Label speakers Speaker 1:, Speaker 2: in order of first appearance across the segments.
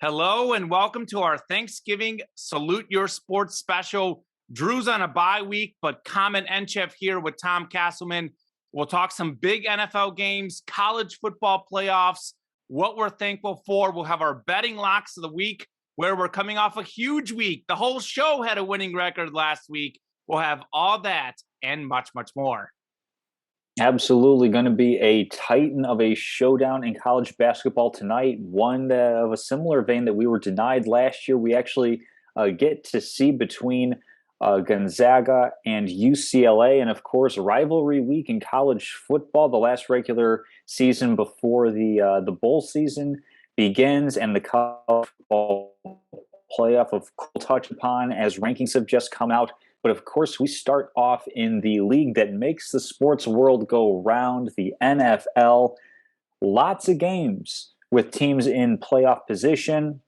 Speaker 1: Hello and welcome to our Thanksgiving Salute Your Sports special. Drew's on a bye week, but Common and Chef here with Tom Castleman. We'll talk some big NFL games, college football playoffs, what we're thankful for. We'll have our betting locks of the week, where we're coming off a huge week. The whole show had a winning record last week. We'll have all that and much, much more.
Speaker 2: Absolutely going to be a titan of a showdown in college basketball tonight. One of a similar vein that we were denied last year. We actually get to see between Gonzaga and UCLA, and of course, rivalry week in college football. The last regular season before the bowl season begins, and the college football playoff, of course, we'll touch upon as rankings have just come out. But of course, we start off in the league that makes the sports world go round, the NFL. Lots of games with teams in playoff position.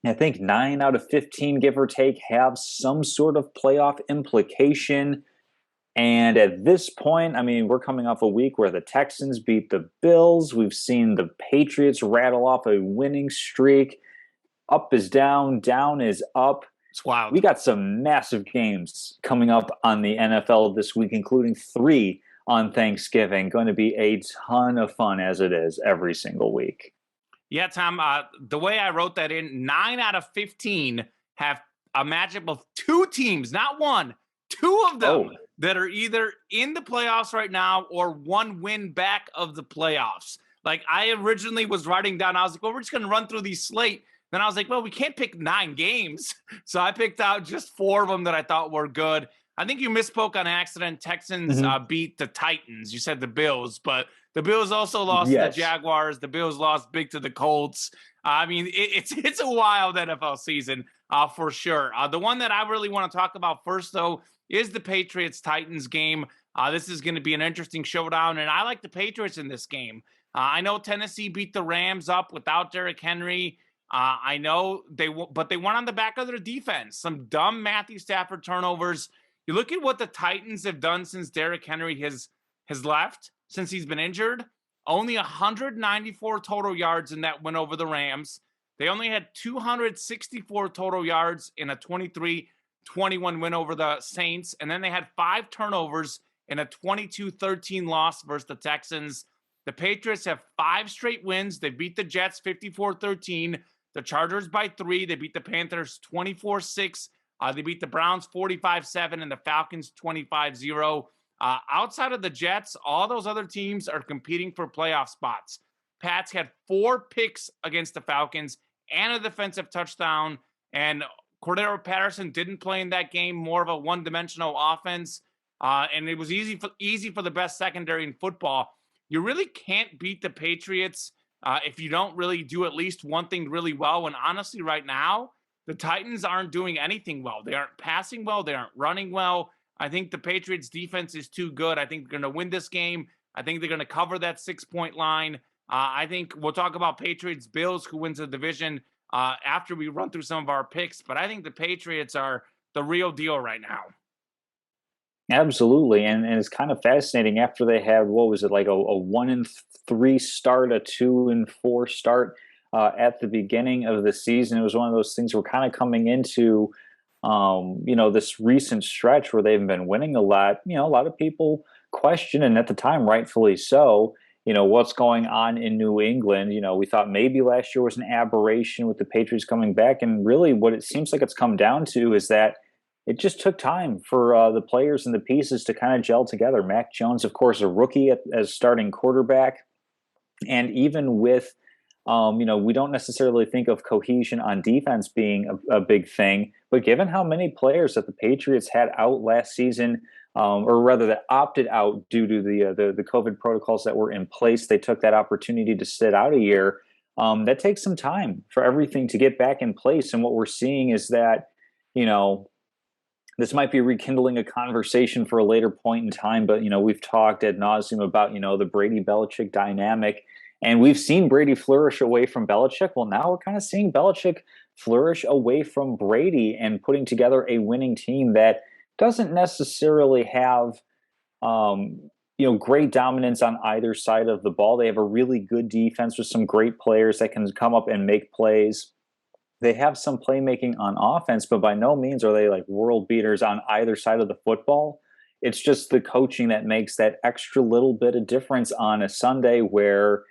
Speaker 2: I think 9 out of 15, give or take, have some sort of playoff implication. And at this point, I mean, we're coming off a week where the Texans beat the Bills. We've seen the Patriots rattle off a winning streak. Up is down, down is up.
Speaker 1: It's wild.
Speaker 2: We got some massive games coming up on the NFL this week, including 3 on Thanksgiving. Going to be a ton of fun, as it is every single week.
Speaker 1: Yeah, Tom, the way I wrote that in, 9 out of 15 have a matchup of 2 teams, not one, 2 of them that are either in the playoffs right now or 1 win back of the playoffs. Like, I originally was writing down, I was like, well, we're just going to run through these slate. Then I was like, well, we can't pick 9 games. So I picked out just 4 of them that I thought were good. I think you misspoke on accident. Texans beat the Titans. You said the Bills, but the Bills also lost to the Jaguars. The Bills lost big to the Colts. I mean, it's a wild NFL season for sure. The one that I really want to talk about first, though, is the Patriots-Titans game. This is going to be an interesting showdown, and I like the Patriots in this game. I know Tennessee beat the Rams up without Derrick Henry. I know but they went on the back of their defense. Some dumb Matthew Stafford turnovers. You look at what the Titans have done since Derrick Henry has left, since he's been injured. Only 194 total yards in that win over the Rams. They only had 264 total yards in a 23-21 win over the Saints. And then they had 5 turnovers in a 22-13 loss versus the Texans. The Patriots have 5 straight wins. They beat the Jets 54-13. The Chargers by 3. They beat the Panthers 24-6. They beat the Browns 45-7 and the Falcons 25-0. Outside of the Jets, all those other teams are competing for playoff spots. Pats had 4 picks against the Falcons and a defensive touchdown. And Cordero Patterson didn't play in that game, more of a one-dimensional offense. And it was easy for the best secondary in football. You really can't beat the Patriots if you don't really do at least one thing really well. And honestly, right now, the Titans aren't doing anything well. They aren't passing well. They aren't running well. I think the Patriots defense is too good. I think they're going to win this game. I think they're going to cover that 6-point line. I think we'll talk about Patriots Bills, who wins the division, after we run through some of our picks. But I think the Patriots are the real deal right now.
Speaker 2: Absolutely, and it's kind of fascinating. After they had, what was it, like a 1-3 start, a 2-4 start at the beginning of the season. It was one of those things we're kind of coming into, this recent stretch where they've been winning a lot. A lot of people question, and at the time, rightfully so, what's going on in New England. We thought maybe last year was an aberration with the Patriots coming back, and really what it seems like it's come down to is that it just took time for the players and the pieces to kind of gel together. Mac Jones, of course, a rookie as starting quarterback. And even with, we don't necessarily think of cohesion on defense being a big thing. But given how many players that the Patriots had out last season, or rather that opted out due to the COVID protocols that were in place, they took that opportunity to sit out a year. That takes some time for everything to get back in place. And what we're seeing is that, this might be rekindling a conversation for a later point in time, but, we've talked ad nauseum about, the Brady-Belichick dynamic, and we've seen Brady flourish away from Belichick. Well, now we're kind of seeing Belichick flourish away from Brady and putting together a winning team that doesn't necessarily have, great dominance on either side of the ball. They have a really good defense with some great players that can come up and make plays. they have some playmaking on offense, but by no means are they like world beaters on either side of the football. It's just the coaching that makes that extra little bit of difference on a Sunday where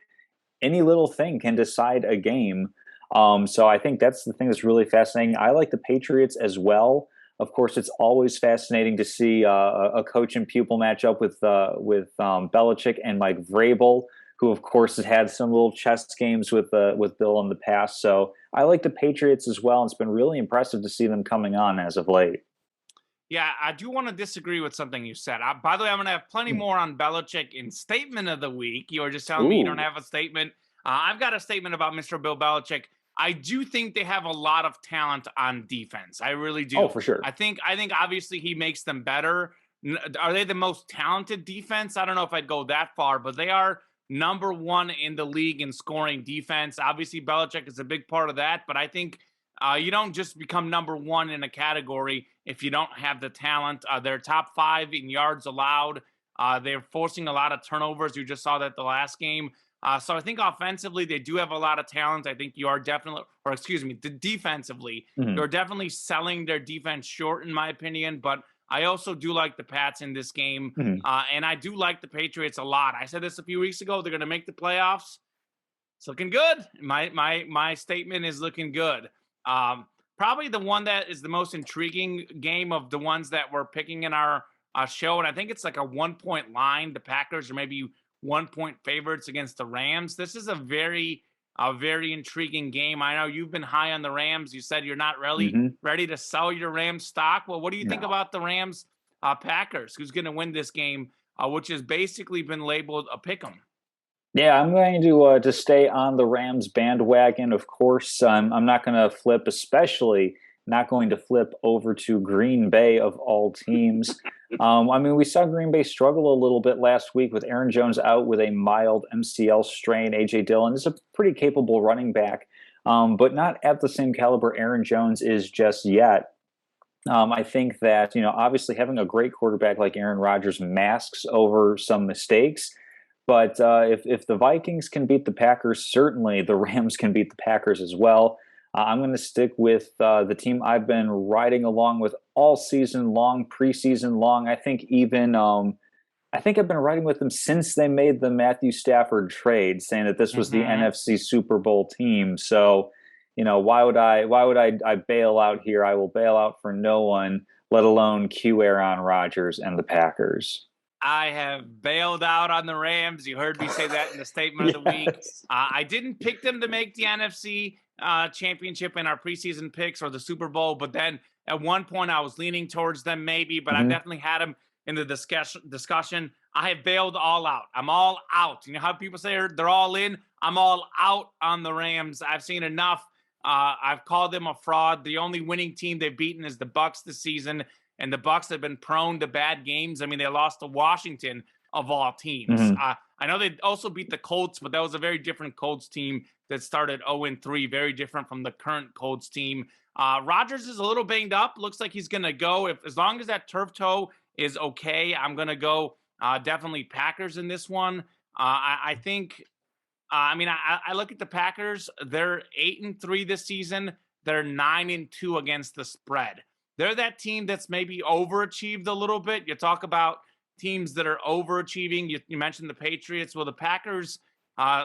Speaker 2: any little thing can decide a game. So I think that's the thing that's really fascinating. I like the Patriots as well. Of course, it's always fascinating to see a coach and pupil match up with Belichick and Mike Vrabel, who of course has had some little chess games with Bill in the past. So I like the Patriots as well. And it's been really impressive to see them coming on as of late.
Speaker 1: Yeah, I do want to disagree with something you said. By the way, I'm going to have plenty more on Belichick in Statement of the Week. You were just telling me you don't have a statement. I've got a statement about Mr. Bill Belichick. I do think they have a lot of talent on defense. I really do.
Speaker 2: Oh, for sure.
Speaker 1: I think obviously he makes them better. Are they the most talented defense? I don't know if I'd go that far, but they are number one in the league in scoring defense. Obviously, Belichick is a big part of that, but I think you don't just become number one in a category if you don't have the talent. They're top 5 in yards allowed. They're forcing a lot of turnovers. You just saw that the last game. So I think offensively, they do have a lot of talent. I think you are definitely, or excuse me, defensively, you're definitely selling their defense short, in my opinion. But I also do like the Pats in this game. And I do like the Patriots a lot. I said this a few weeks ago. They're going to make the playoffs. It's looking good. My statement is looking good. Probably the one that is the most intriguing game of the ones that we're picking in our show. And I think it's like a 1-point line. The Packers are maybe 1-point favorites against the Rams. This is a very intriguing game. I know you've been high on the Rams. You said you're not really ready to sell your Rams stock. Well, what do you think about the Rams Packers? Who's going to win this game, which has basically been labeled a pick'em?
Speaker 2: Yeah, I'm going to stay on the Rams bandwagon. Of course, I'm not going to flip, especially not going to flip over to Green Bay of all teams. I mean, we saw Green Bay struggle a little bit last week with Aaron Jones out with a mild MCL strain. A.J. Dillon is a pretty capable running back, but not at the same caliber Aaron Jones is just yet. I think that, obviously having a great quarterback like Aaron Rodgers masks over some mistakes. But if the Vikings can beat the Packers, certainly the Rams can beat the Packers as well. I'm going to stick with the team I've been riding along with all season long, preseason long. I think I've been riding with them since they made the Matthew Stafford trade, saying that this was the NFC Super Bowl team. So, why would I bail out here? I will bail out for no one, let alone cue Aaron Rodgers and the Packers.
Speaker 1: I have bailed out on the Rams. You heard me say that in the statement of the week. I didn't pick them to make the NFC championship in our preseason picks or the Super Bowl, but then at one point I was leaning towards them maybe, but I definitely had them in the discussion. I have bailed all out. I'm all out. You know how people say they're all in? I'm all out on the Rams. I've seen enough. I've called them a fraud. The only winning team they've beaten is the Bucs this season. And the Bucs have been prone to bad games. I mean, they lost to Washington of all teams. I know they also beat the Colts, but that was a very different Colts team that started 0-3, very different from the current Colts team. Rodgers is a little banged up. Looks like he's going to go. As long as that turf toe is okay, I'm going to go definitely Packers in this one. I think, I look at the Packers. They're 8-3 this season. They're 9-2 against the spread. They're that team that's maybe overachieved a little bit. You talk about teams that are overachieving. You mentioned the Patriots. Well, the Packers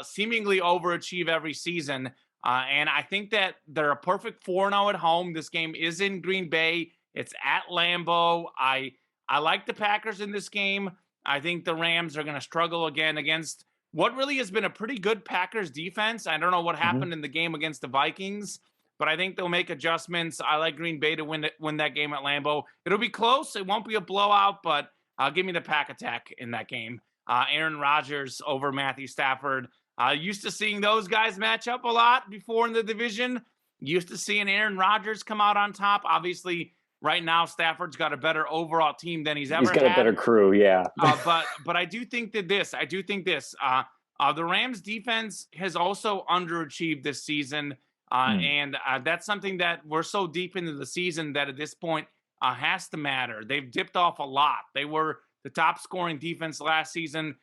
Speaker 1: seemingly overachieve every season. And I think that they're a perfect 4-0 at home. This game is in Green Bay. It's at Lambeau. I like the Packers in this game. I think the Rams are going to struggle again against what really has been a pretty good Packers defense. I don't know what happened in the game against the Vikings, but I think they'll make adjustments. I like Green Bay to win that game at Lambeau. It'll be close. It won't be a blowout, but give me the Pack attack in that game. Aaron Rodgers over Matthew Stafford. Used to seeing those guys match up a lot before in the division. Used to seeing Aaron Rodgers come out on top. Obviously, right now Stafford's got a better overall team than he's ever had.
Speaker 2: He's got a better crew, yeah.
Speaker 1: But I do think this. The Rams defense has also underachieved this season. And that's something that we're so deep into the season that at this point has to matter. They've dipped off a lot. They were the top scoring defense last season.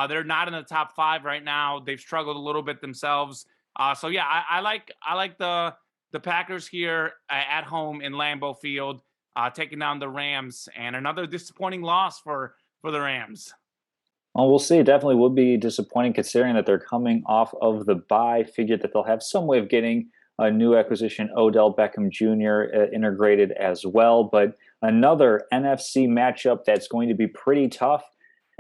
Speaker 1: They're not in the top 5 right now. They've struggled a little bit themselves. So yeah, I like the the Packers here at home in Lambeau Field, taking down the Rams, and another disappointing loss for the Rams.
Speaker 2: Well, we'll see. It definitely would be disappointing considering that they're coming off of the bye. Figured that they'll have some way of getting a new acquisition, Odell Beckham Jr., integrated as well. But another NFC matchup that's going to be pretty tough.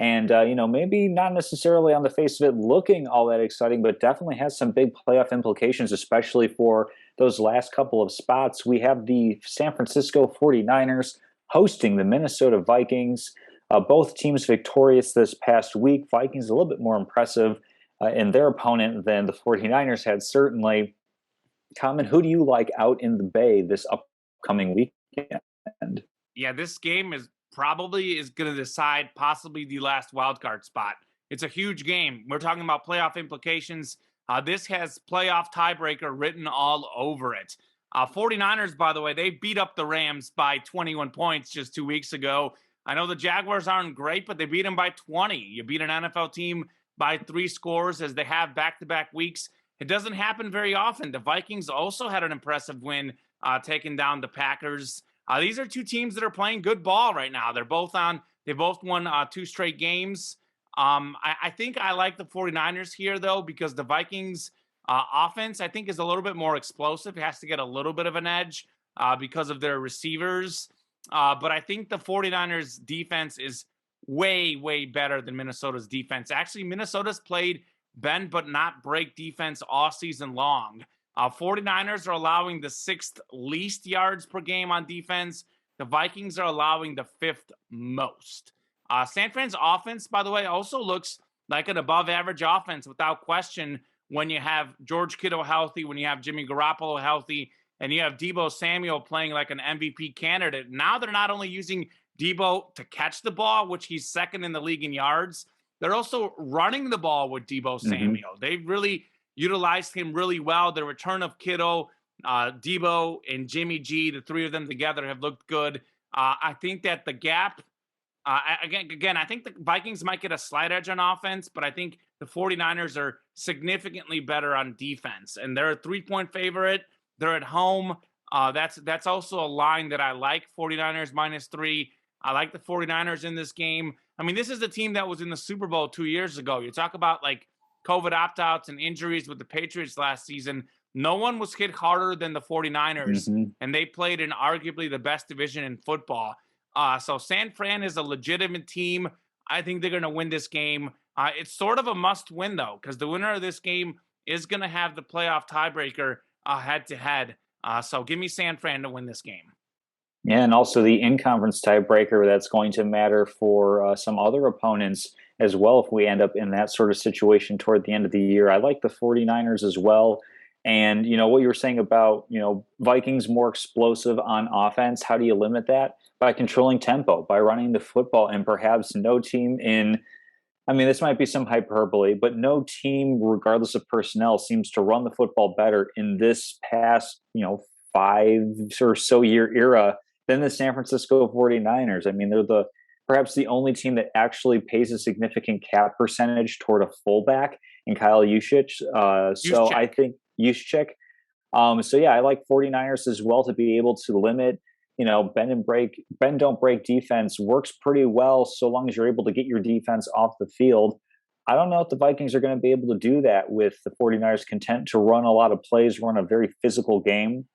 Speaker 2: And, maybe not necessarily on the face of it looking all that exciting, but definitely has some big playoff implications, especially for those last couple of spots. We have the San Francisco 49ers hosting the Minnesota Vikings. Both teams victorious this past week. Vikings a little bit more impressive in their opponent than the 49ers had, certainly. Common, who do you like out in the Bay this upcoming weekend?
Speaker 1: Yeah, this game is going to decide possibly the last wild card spot. It's a huge game. We're talking about playoff implications. This has playoff tiebreaker written all over it. 49ers, by the way, they beat up the Rams by 21 points just 2 weeks ago. I know the Jaguars aren't great, but they beat them by 20. You beat an NFL team by 3 scores as they have back-to-back weeks. It doesn't happen very often. The Vikings also had an impressive win taking down the Packers. These are two teams that are playing good ball right now. They both won 2 straight games. I think I like the 49ers here, though, because the Vikings offense, I think, is a little bit more explosive. It has to get a little bit of an edge because of their receivers. But I think the 49ers defense is way, way better than Minnesota's defense. Actually, Minnesota's played bend but not break defense all season long. 49ers are allowing the 6th least yards per game on defense. The Vikings are allowing the 5th most. San Fran's offense, by the way, also looks like an above-average offense without question when you have George Kittle healthy, when you have Jimmy Garoppolo healthy, and you have Deebo Samuel playing like an MVP candidate. Now they're not only using Deebo to catch the ball, which he's second in the league in yards, they're also running the ball with Deebo Samuel. They've really utilized him really well. The return of Kittle, Deebo, and Jimmy G, the 3 of them together have looked good. I think that the gap, again, I think the Vikings might get a slight edge on offense, but I think the 49ers are significantly better on defense. And they're a 3-point favorite. They're at home. That's also a line that I like, 49ers -3. I like the 49ers in this game. I mean, this is the team that was in the Super Bowl 2 years ago. You talk about like COVID opt-outs and injuries with the Patriots last season. No one was hit harder than the 49ers, and they played in arguably the best division in football. So San Fran is a legitimate team. I think they're going to win this game. It's sort of a must-win, though, because the winner of this game is going to have the playoff tiebreaker head-to-head. So give me San Fran to win this game.
Speaker 2: Yeah, and also the in-conference tiebreaker that's going to matter for some other opponents as well if we end up in that sort of situation toward the end of the year. I like the 49ers as well. And, what you were saying about, Vikings more explosive on offense, how do you limit that? By controlling tempo, by running the football, and perhaps no team this might be some hyperbole, but no team, regardless of personnel, seems to run the football better in this past, 5 or so year era than the San Francisco 49ers. I mean, they're perhaps the only team that actually pays a significant cap percentage toward a fullback in Kyle Juszczyk. So I think Juszczyk. I like 49ers as well to be able to limit, bend don't break defense works pretty well so long as you're able to get your defense off the field. I don't know if the Vikings are going to be able to do that with the 49ers content to run a lot of plays, run a very physical game.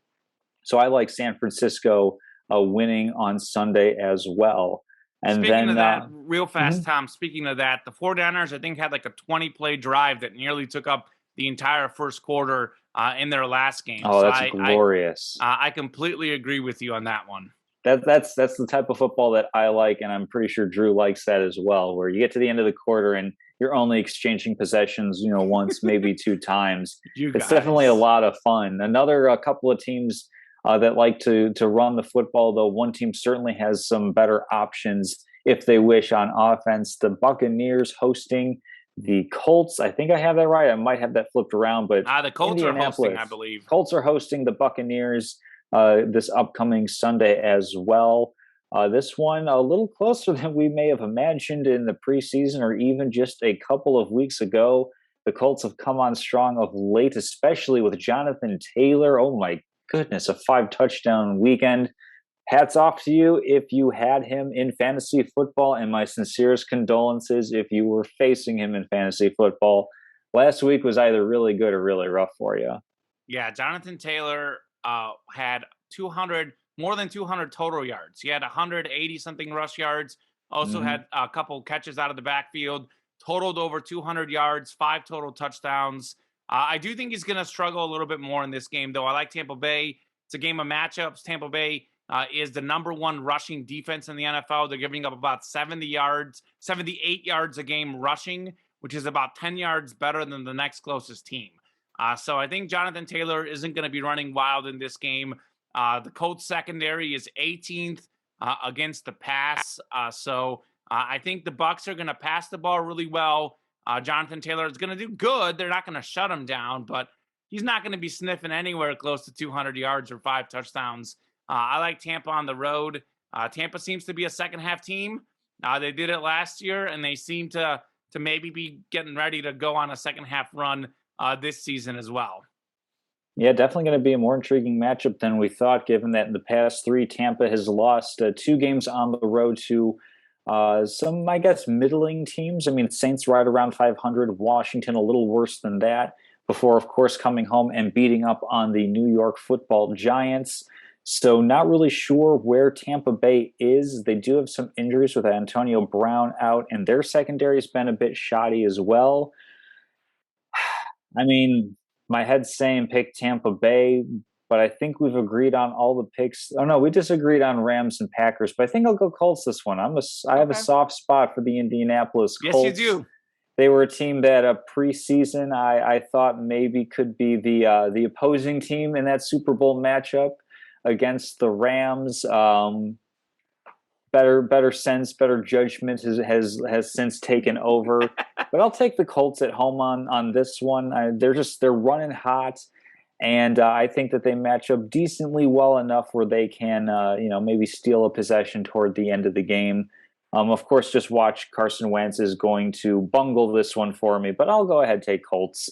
Speaker 2: So I like San Francisco winning on Sunday as well. And
Speaker 1: speaking of that, real fast, Tom, speaking of that, the 49ers, I think, had like a 20-play drive that nearly took up the entire first quarter in their last game.
Speaker 2: Oh, so that's glorious.
Speaker 1: I completely agree with you on that one.
Speaker 2: That's the type of football that I like, and I'm pretty sure Drew likes that as well, where you get to the end of the quarter and you're only exchanging possessions, once, maybe 2 times. It's definitely a lot of fun. A couple of teams that like to run the football, though one team certainly has some better options if they wish on offense. The Buccaneers hosting the Colts. I think I have that right. I might have that flipped around, but
Speaker 1: the Colts are hosting, I believe.
Speaker 2: Colts are hosting the Buccaneers this upcoming Sunday as well. This one a little closer than we may have imagined in the preseason or even just a couple of weeks ago. The Colts have come on strong of late, especially with Jonathan Taylor. Oh my goodness, a 5-touchdown weekend. Hats off to you if you had him in fantasy football, and my sincerest condolences if you were facing him in fantasy football. Last week was either really good or really rough for you.
Speaker 1: Yeah, Jonathan Taylor had 200, more than 200 total yards. He had 180 something rush yards. Also had a couple catches out of the backfield. Totaled over 200 yards, 5 total touchdowns. I do think he's going to struggle a little bit more in this game, though. I like Tampa Bay. It's a game of matchups. Tampa Bay is the #1 rushing defense in the NFL. They're giving up about 78 yards a game rushing, which is about 10 yards better than the next closest team. So I think Jonathan Taylor isn't going to be running wild in this game. The Colts secondary is 18th against the pass. So I think the Bucs are going to pass the ball really well. Jonathan Taylor is going to do good. They're not going to shut him down, but he's not going to be sniffing anywhere close to 200 yards or 5 touchdowns. I like Tampa on the road. Tampa seems to be a second-half team. They did it last year, and they seem to maybe be getting ready to go on a second-half run this season as well.
Speaker 2: Yeah, definitely going to be a more intriguing matchup than we thought, given that in the past 3, Tampa has lost 2 games on the road to some, I guess, middling teams. I mean, Saints right around 500, Washington a little worse than that, before, of course, coming home and beating up on the New York Football Giants. So not really sure where Tampa Bay is. They do have some injuries with Antonio Brown out, and their secondary has been a bit shoddy as well. I mean, my head's saying pick Tampa Bay, but I think we've agreed on all the picks. Oh no, we disagreed on Rams and Packers, but I think I'll go Colts this one. I have a soft spot for the Indianapolis Colts.
Speaker 1: Yes, you do.
Speaker 2: They were a team that preseason I thought maybe could be the opposing team in that Super Bowl matchup against the Rams. Better sense, better judgment has since taken over. But I'll take the Colts at home on this one. They're running hot, and I think that they match up decently well enough where they can maybe steal a possession toward the end of the game. Of course, just watch Carson Wentz is going to bungle this one for me, but I'll go ahead and take Colts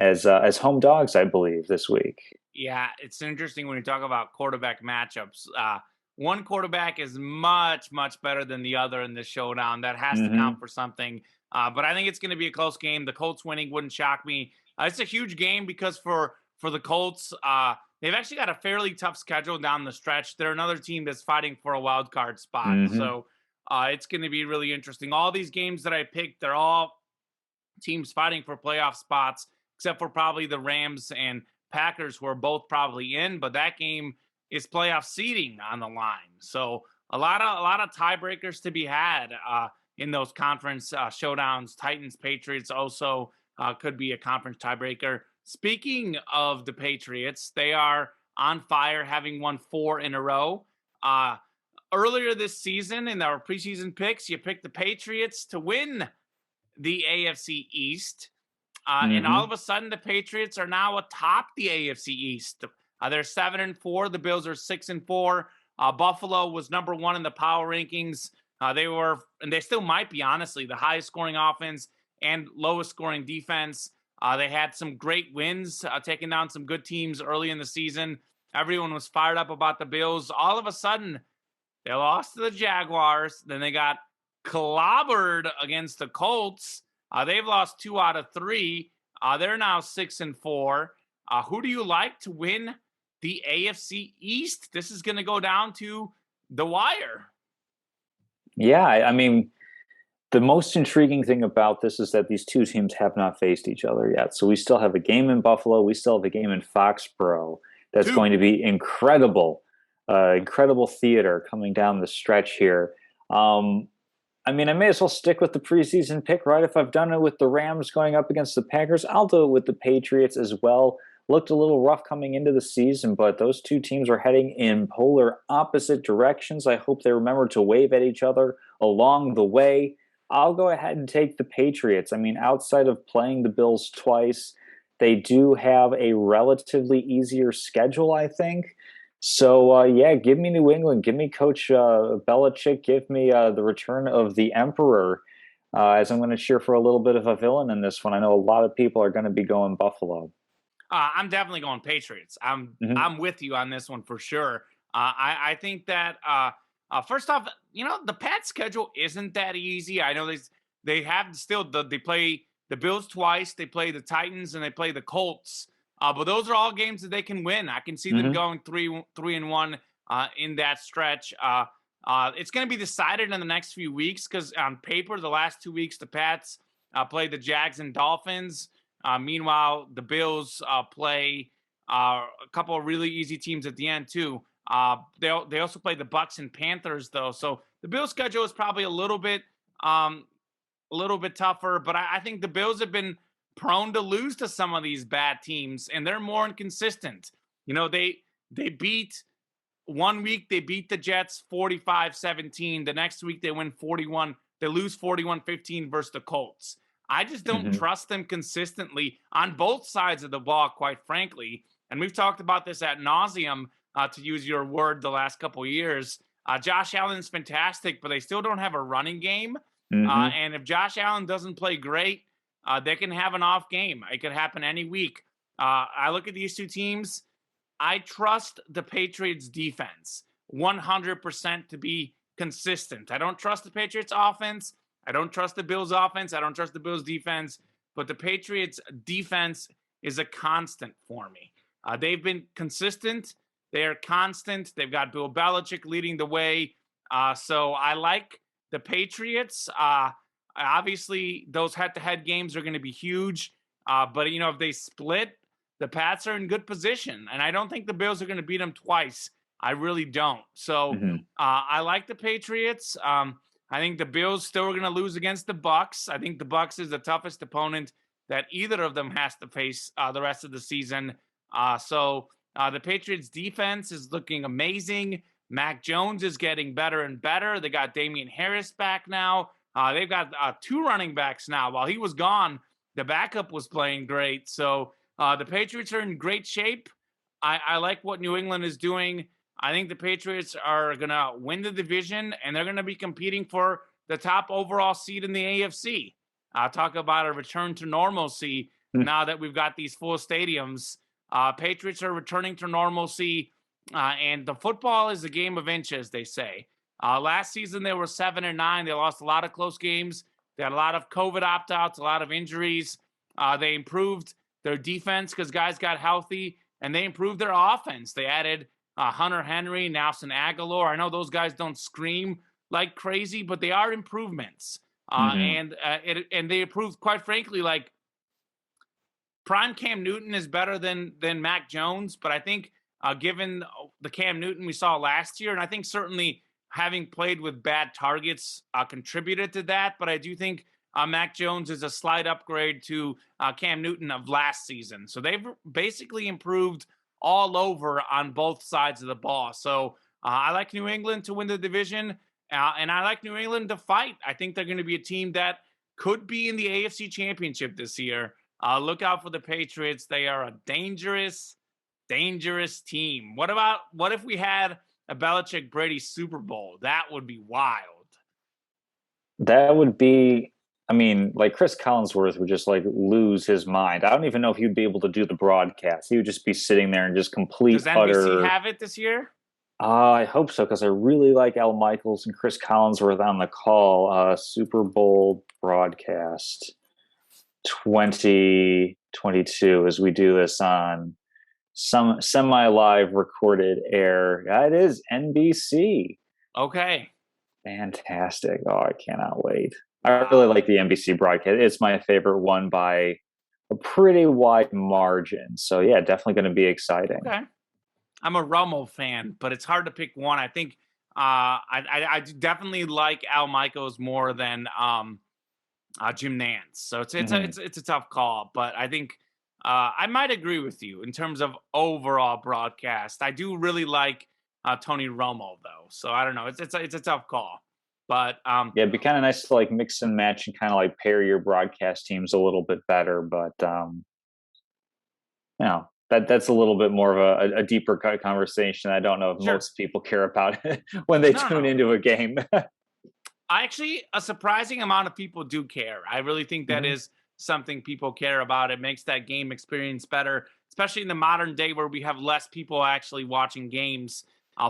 Speaker 2: as home dogs, I believe, this week.
Speaker 1: Yeah, it's interesting when you talk about quarterback matchups. One quarterback is much, much better than the other in this showdown. That has to count for something. But I think it's going to be a close game. The Colts winning wouldn't shock me. It's a huge game because for the Colts, they've actually got a fairly tough schedule down the stretch. They're another team that's fighting for a wild card spot. So it's going to be really interesting. All these games that I picked, they're all teams fighting for playoff spots, except for probably the Rams and Packers, who are both probably in. But that game is playoff seeding on the line. So a lot of tiebreakers to be had in those conference showdowns. Titans, Patriots also could be a conference tiebreaker. Speaking of the Patriots, they are on fire, having won 4 in a row. Earlier this season, in our preseason picks, you picked the Patriots to win the AFC East. And all of a sudden, the Patriots are now atop the AFC East. They're 7-4. The Bills are 6-4. Buffalo was #1 in the power rankings. They were, and they still might be, honestly, the highest scoring offense and lowest scoring defense. They had some great wins, taking down some good teams early in the season. Everyone was fired up about the Bills. All of a sudden, they lost to the Jaguars. Then they got clobbered against the Colts. They've lost 2 out of 3. They're now 6-4. Who do you like to win the AFC East? This is going to go down to the wire.
Speaker 2: Yeah, I mean, the most intriguing thing about this is that these two teams have not faced each other yet. So we still have a game in Buffalo. We still have a game in Foxborough. That's going to be incredible, incredible theater coming down the stretch here. I mean, I may as well stick with the preseason pick, right? If I've done it with the Rams going up against the Packers, I'll do it with the Patriots as well. Looked a little rough coming into the season, but those two teams are heading in polar opposite directions. I hope they remember to wave at each other along the way. I'll go ahead and take the Patriots. I mean, outside of playing the Bills twice, they do have a relatively easier schedule, I think. So, yeah, give me New England. Give me Coach Belichick. Give me the return of the Emperor, as I'm going to cheer for a little bit of a villain in this one. I know a lot of people are going to be going Buffalo.
Speaker 1: I'm definitely going Patriots. I'm with you on this one for sure. I think that first off, the Pats' schedule isn't that easy. I know they have still they play the Bills twice, they play the Titans, and they play the Colts. But those are all games that they can win. I can see them going 3-1 in that stretch. It's going to be decided in the next few weeks because on paper, the last 2 weeks, the Pats play the Jags and Dolphins. Meanwhile, the Bills play a couple of really easy teams at the end too. They also play the Bucks and Panthers though, so the Bills' schedule is probably a little bit tougher. But I think the Bills have been prone to lose to some of these bad teams, and they're more inconsistent. They beat. One week they beat the Jets 45-17. The next week they win 41. They lose 41-15 versus the Colts. I just don't trust them consistently on both sides of the ball, quite frankly. And we've talked about this ad nauseum, to use your word, the last couple of years. Josh Allen's fantastic, but they still don't have a running game. And if Josh Allen doesn't play great, they can have an off game. It could happen any week. I look at these two teams. I trust the Patriots defense 100% to be consistent. I don't trust the Patriots offense. I don't trust the Bills offense. I don't trust the Bills defense. But the Patriots defense is a constant for me. They've been consistent. They are constant. They've got Bill Belichick leading the way. So I like the Patriots. Obviously, those head-to-head games are going to be huge. But, if they split, the Pats are in good position, and I don't think the Bills are going to beat them twice. I really don't. So I like the Patriots. I think the Bills still are going to lose against the Bucks. I think the Bucks is the toughest opponent that either of them has to face the rest of the season. So the Patriots defense is looking amazing. Mac Jones is getting better and better. They got Damian Harris back now. They've got 2 running backs now. While he was gone, the backup was playing great. So the Patriots are in great shape. I like what New England is doing. I think the Patriots are going to win the division, and they're going to be competing for the top overall seed in the AFC. Talk about a return to normalcy now that we've got these full stadiums. Patriots are returning to normalcy, and the football is a game of inches, they say. Last season, they were 7-9. They lost a lot of close games. They had a lot of COVID opt-outs, a lot of injuries. They improved their defense because guys got healthy, and they improved their offense. They added Hunter Henry, Nelson Aguilar. I know those guys don't scream like crazy, but they are improvements. And they improved, quite frankly, like prime Cam Newton is better than Mac Jones. But I think given the Cam Newton we saw last year, and I think certainly having played with bad targets contributed to that. But I do think Mac Jones is a slight upgrade to Cam Newton of last season. So they've basically improved all over on both sides of the ball. So I like New England to win the division, and I like New England to fight. I think they're going to be a team that could be in the AFC Championship this year. Look out for the Patriots. They are a dangerous, dangerous team. What if we had a Belichick Brady Super Bowl? That would be wild.
Speaker 2: That would be, like Chris Collinsworth would just lose his mind. I don't even know if he'd be able to do the broadcast. He would just be sitting there and just complete
Speaker 1: Does NBC have it this year?
Speaker 2: I hope so, because I really like Al Michaels and Chris Collinsworth on the call. Super Bowl broadcast 2022 as we do this on some semi-live recorded air. It is NBC.
Speaker 1: Okay.
Speaker 2: Fantastic. Oh, I cannot wait. I really like the NBC broadcast. It's my favorite one by a pretty wide margin. So, yeah, definitely going to be exciting.
Speaker 1: Okay. I'm a Romo fan, but it's hard to pick one. I think I definitely like Al Michaels more than Jim Nantz. So it's a tough call, but I think I might agree with you in terms of overall broadcast. I do really like Tony Romo though, so I don't know. It's a tough call, but
Speaker 2: yeah, it'd be kind of nice to mix and match and kind of pair your broadcast teams a little bit better. But that's a little bit more of a deeper conversation. I don't know if most people care about it when they tune into a game.
Speaker 1: Actually, a surprising amount of people do care. I really think that is something people care about. It makes that game experience better. It's especially in the modern day where we have less people actually watching games,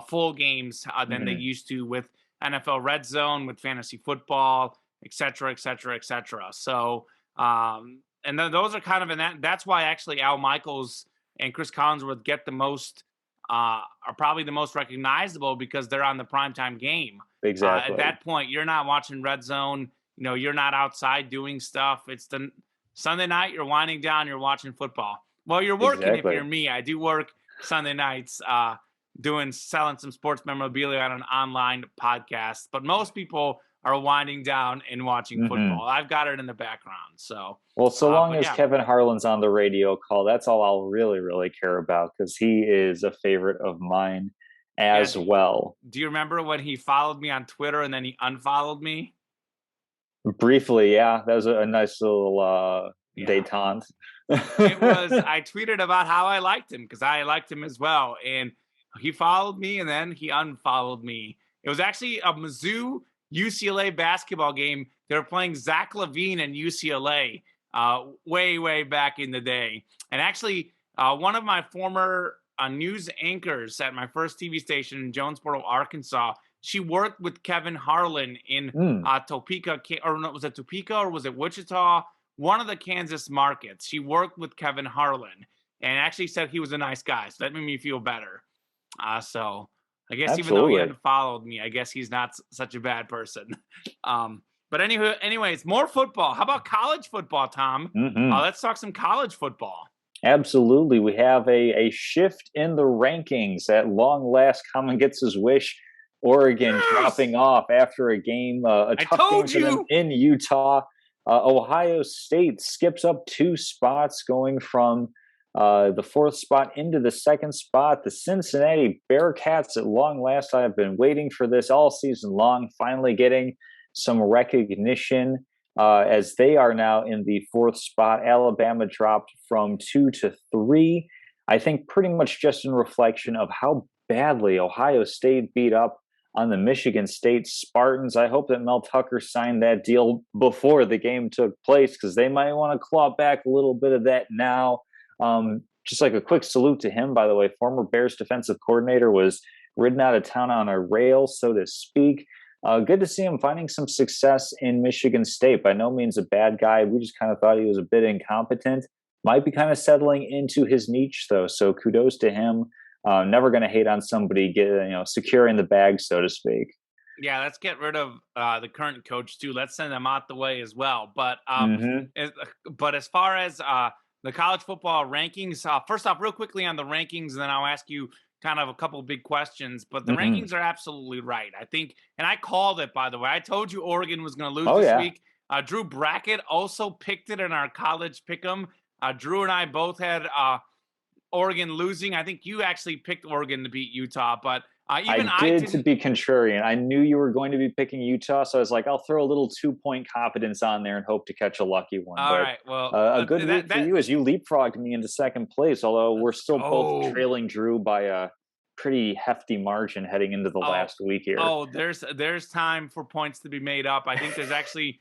Speaker 1: full games than they used to with NFL Red Zone, with fantasy football, et cetera, et cetera, et cetera. So, and then those are kind of that's why actually Al Michaels and Chris Collinsworth get the most, are probably the most recognizable, because they're on the primetime game.
Speaker 2: Exactly.
Speaker 1: At that point, you're not watching Red Zone. You're not outside doing stuff. It's the Sunday night, you're winding down, you're watching football. Well, you're working if you're me. I do work Sunday nights selling some sports memorabilia on an online podcast. But most people are winding down and watching football. I've got it in the background. So,
Speaker 2: well, so long as Kevin Harlan's on the radio call, that's all I'll really, really care about, because he is a favorite of mine as well.
Speaker 1: Do you remember when he followed me on Twitter and then he unfollowed me?
Speaker 2: Briefly, yeah. That was a nice little detente.
Speaker 1: It was, I tweeted about how I liked him, because I liked him as well. And he followed me and then he unfollowed me. It was actually a Mizzou UCLA basketball game. They were playing Zach LaVine and UCLA way, way back in the day. And actually, one of my former news anchors at my first TV station in Jonesboro, Arkansas, she worked with Kevin Harlan in Topeka, or no, was it Topeka or was it Wichita? One of the Kansas markets. She worked with Kevin Harlan and actually said he was a nice guy. So that made me feel better. So I guess even though he hadn't followed me, I guess he's not such a bad person. But anyways, more football. How about college football, Tom? Let's talk some college football.
Speaker 2: Absolutely. We have a shift in the rankings. At long last, Common gets his wish. Oregon dropping off after a game, a tough game for them in Utah. Ohio State skips up 2 spots, going from the 4th spot into the 2nd spot. The Cincinnati Bearcats, at long last, I have been waiting for this all season long, finally getting some recognition as they are now in the 4th spot. Alabama dropped from 2 to 3. I think pretty much just in reflection of how badly Ohio State beat up on the Michigan State Spartans. I hope that Mel Tucker signed that deal before the game took place, because they might want to claw back a little bit of that now. Just like a quick salute to him, by the way. Former Bears defensive coordinator, was ridden out of town on a rail, so to speak. Good to see him finding some success in Michigan State. By no means a bad guy. We just kind of thought he was a bit incompetent. Might be kind of settling into his niche, though. So kudos to him. Never going to hate on somebody securing the bag, so to speak.
Speaker 1: Yeah, let's get rid of the current coach too. Let's send them out the way as well. But as far as the college football rankings, first off, real quickly on the rankings, and then I'll ask you kind of a couple big questions. But the rankings are absolutely right, I think, and I called it, by the way. I told you Oregon was going to lose this week. Drew Brackett also picked it in our college pick'em. Drew and I both had Oregon losing. I think you actually picked Oregon to beat Utah, but even I did
Speaker 2: to be contrarian. I knew you were going to be picking Utah, so I was like, I'll throw a little 2-point confidence on there and hope to catch a lucky one.
Speaker 1: All right, well,
Speaker 2: a good week for you as you leapfrogged me into 2nd place, although we're still both trailing Drew by a pretty hefty margin heading into the last week here.
Speaker 1: There's time for points to be made up. I think there's actually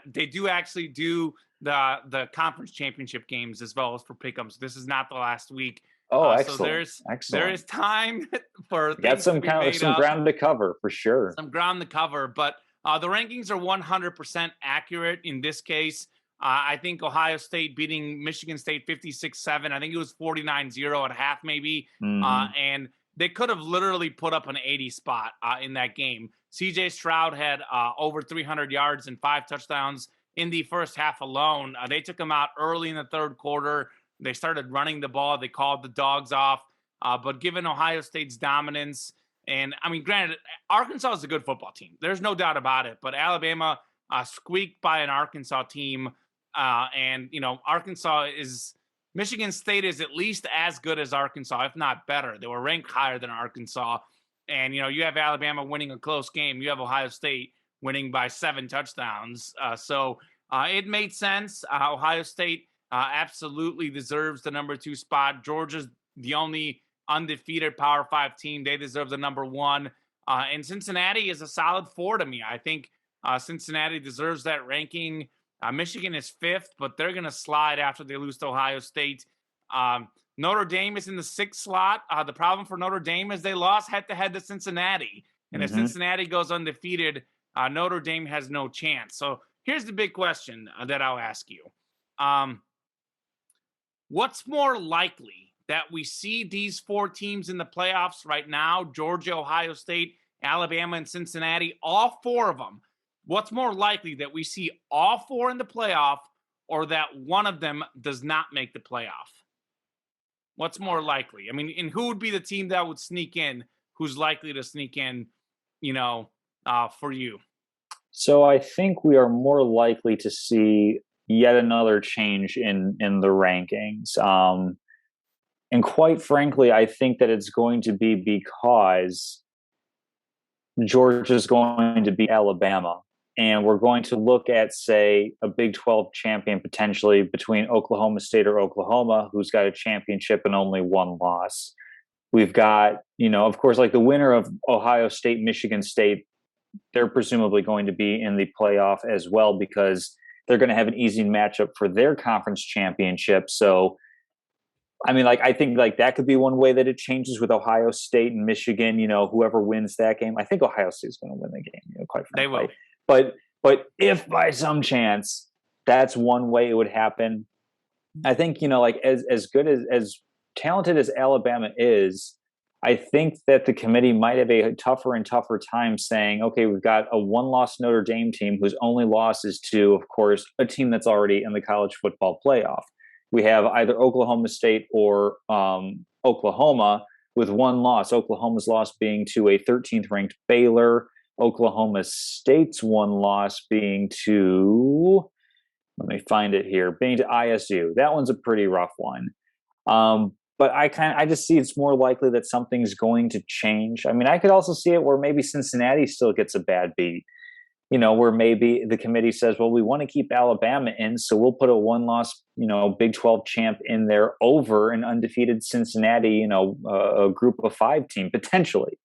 Speaker 1: they do actually do the conference championship games as well as for pick'ems. This is not the last week.
Speaker 2: Excellent.
Speaker 1: So there is time for
Speaker 2: got some ground to cover for sure.
Speaker 1: Some ground to cover, but the rankings are 100% accurate in this case. I think Ohio State beating Michigan State 56-7. I think it was 49-0 at half maybe. And they could have literally put up an 80 spot in that game. CJ Stroud had over 300 yards and 5 touchdowns in the first half alone. They took him out early in the 3rd quarter. They started running the ball. They called the dogs off. But given Ohio State's dominance, and I mean, granted, Arkansas is a good football team. There's no doubt about it. But Alabama squeaked by an Arkansas team. And, Michigan State is at least as good as Arkansas, if not better. They were ranked higher than Arkansas. And, you have Alabama winning a close game. You have Ohio State winning by 7 touchdowns. So it made sense. Ohio State absolutely deserves the number 2 spot. Georgia's the only undefeated Power 5 team. They deserve the number 1. And Cincinnati is a solid 4 to me. I think Cincinnati deserves that ranking. Michigan is 5th, but they're going to slide after they lose to Ohio State. Notre Dame is in the 6th slot. The problem for Notre Dame is they lost head-to-head to Cincinnati. And if Cincinnati goes undefeated, Notre Dame has no chance. So here's the big question that I'll ask you. What's more likely, that we see these 4 teams in the playoffs right now, Georgia, Ohio State, Alabama, and Cincinnati, all 4 of them? What's more likely, that we see all 4 in the playoff, or that one of them does not make the playoff? What's more likely? I mean, and who would be the team that would sneak in, who's likely to sneak in, for you?
Speaker 2: So I think we are more likely to see yet another change in the rankings. And quite frankly, I think that it's going to be because Georgia's going to beat Alabama. And we're going to look at, say, a Big 12 champion potentially between Oklahoma State or Oklahoma, who's got a championship and only 1 loss. We've got, of course, like the winner of Ohio State, Michigan State, they're presumably going to be in the playoff as well, because they're going to have an easy matchup for their conference championship. So, I mean, I think that could be one way that it changes with Ohio State and Michigan. Whoever wins that game, I think Ohio State's going to win the game. Quite frankly,
Speaker 1: they will.
Speaker 2: But if by some chance that's one way it would happen, I think as good as talented as Alabama is, I think that the committee might have a tougher and tougher time saying, okay, we've got a 1-loss Notre Dame team whose only loss is to, of course, a team that's already in the college football playoff. We have either Oklahoma State or Oklahoma with 1 loss. Oklahoma's loss being to a 13th ranked Baylor. Oklahoma State's 1 loss being to, let me find it here, being to ISU. That one's a pretty rough one. But I just see it's more likely that something's going to change. I mean, I could also see it where maybe Cincinnati still gets a bad beat. Where maybe the committee says, well, we want to keep Alabama in, so we'll put a 1-loss, Big 12 champ in there over an undefeated Cincinnati, a group of 5 team, potentially.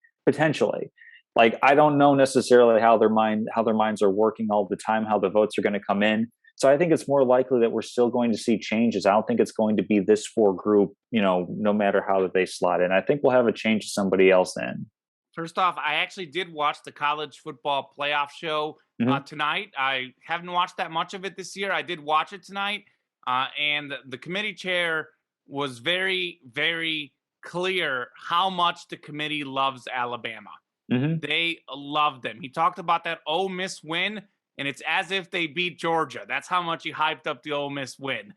Speaker 2: I don't know necessarily how their minds are working all the time, how the votes are going to come in. So I think it's more likely that we're still going to see changes. I don't think it's going to be this 4 group, no matter how that they slot in. I think we'll have a change to somebody else in.
Speaker 1: First off, I actually did watch the college football playoff show tonight. I haven't watched that much of it this year. I did watch it tonight. And the committee chair was very, very clear how much the committee loves Alabama. They love them. He talked about that Ole Miss win, and it's as if they beat Georgia. That's how much he hyped up the Ole Miss win.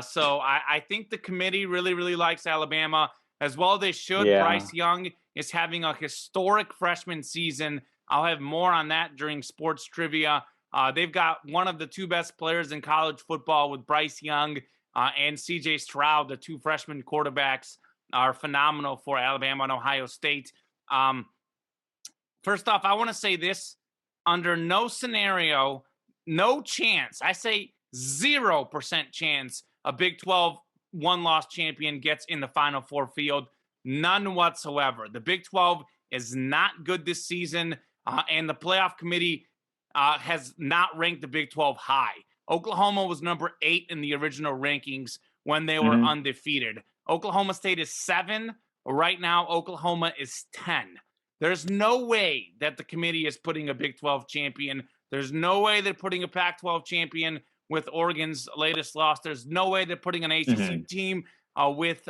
Speaker 1: So I think the committee really, really likes Alabama, as well they should. Yeah. Bryce Young is having a historic freshman season. I'll have more on that during sports trivia. They've got one of the 2 best players in college football with Bryce Young and C.J. Stroud. The 2 freshman quarterbacks are phenomenal for Alabama and Ohio State. First off, I want to say this. Under no scenario, no chance, I say 0% chance a Big 12 1-loss champion gets in the Final Four field. None whatsoever. The Big 12 is not good this season, and the playoff committee has not ranked the Big 12 high. Oklahoma was number 8 in the original rankings when they were undefeated. Oklahoma State is 7. Right now, Oklahoma is 10. There's no way that the committee is putting a Big 12 champion. There's no way they're putting a Pac-12 champion with Oregon's latest loss. There's no way they're putting an ACC team with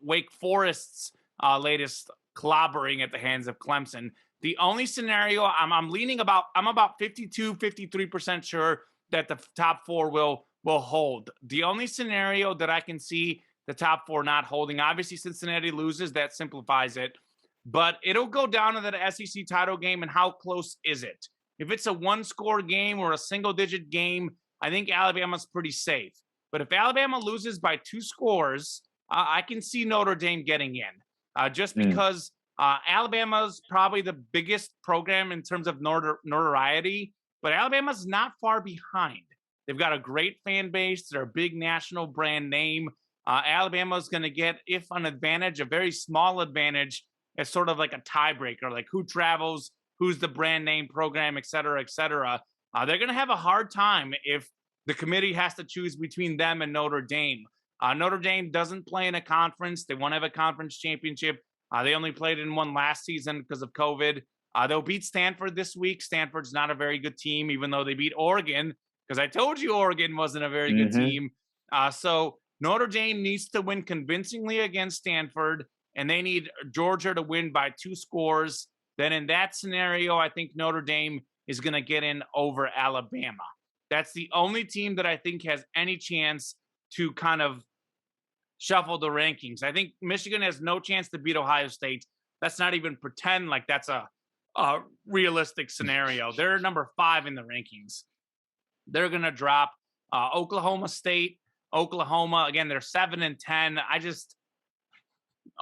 Speaker 1: Wake Forest's latest clobbering at the hands of Clemson. The only scenario I'm about 53% sure that the top 4 will hold. The only scenario that I can see the top 4 not holding, obviously Cincinnati loses, that simplifies it. But it'll go down to that SEC title game, and how close is it? If it's a 1-score game or a single-digit game, I think Alabama's pretty safe. But if Alabama loses by 2 scores, I can see Notre Dame getting in. Just because Alabama's probably the biggest program in terms of notoriety, but Alabama's not far behind. They've got a great fan base. They're a big national brand name. Alabama's going to get, if an advantage, a very small advantage. It's sort of like a tiebreaker, like who travels, who's the brand name program, et cetera, et cetera. They're going to have a hard time if the committee has to choose between them and Notre Dame. Notre Dame doesn't play in a conference. They won't have a conference championship. They only played in one last season because of COVID. They'll beat Stanford this week. Stanford's not a very good team, even though they beat Oregon, because I told you Oregon wasn't a very good team. So Notre Dame needs to win convincingly against Stanford, and they need Georgia to win by 2 scores. Then in that scenario, I think Notre Dame is going to get in over Alabama. That's the only team that I think has any chance to kind of shuffle the rankings. I think Michigan has no chance to beat Ohio State. Let's not even pretend like that's a realistic scenario. They're number 5 in the rankings. They're going to drop Oklahoma State. Oklahoma, again, they're 7-10.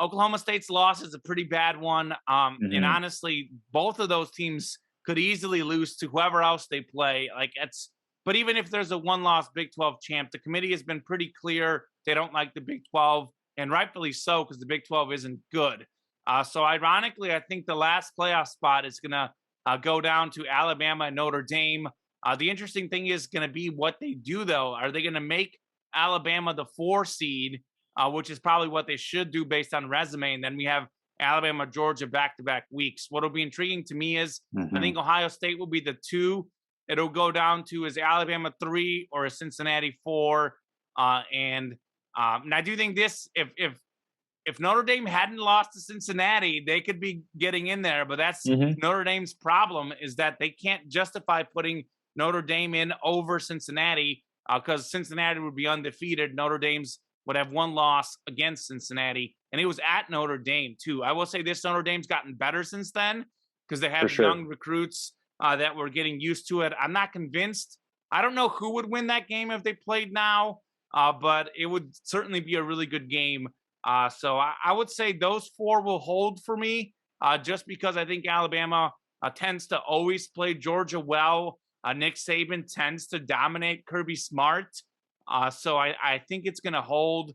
Speaker 1: Oklahoma State's loss is a pretty bad one. And honestly, both of those teams could easily lose to whoever else they play. But even if there's a 1-loss Big 12 champ, the committee has been pretty clear they don't like the Big 12, and rightfully so, because the Big 12 isn't good. So ironically, I think the last playoff spot is going to go down to Alabama and Notre Dame. The interesting thing is going to be what they do, though. Are they going to make Alabama the 4 seed, which is probably what they should do based on resume, and then we have Alabama, Georgia back-to-back weeks. What will be intriguing to me is I think Ohio State will be the 2. It'll go down to is Alabama 3 or is Cincinnati 4. And I do think this, if Notre Dame hadn't lost to Cincinnati, they could be getting in there. But that's Notre Dame's problem, is that they can't justify putting Notre Dame in over Cincinnati because Cincinnati would be undefeated. Notre Dame's would have 1 loss against Cincinnati, and it was at Notre Dame too. I will say this: Notre Dame's gotten better since then because they have young recruits that were getting used to it. I'm not convinced. I don't know who would win that game if they played now, but it would certainly be a really good game. So I would say those 4 will hold for me, just because I think Alabama tends to always play Georgia well. Nick Saban tends to dominate Kirby Smart. So I think it's going to hold,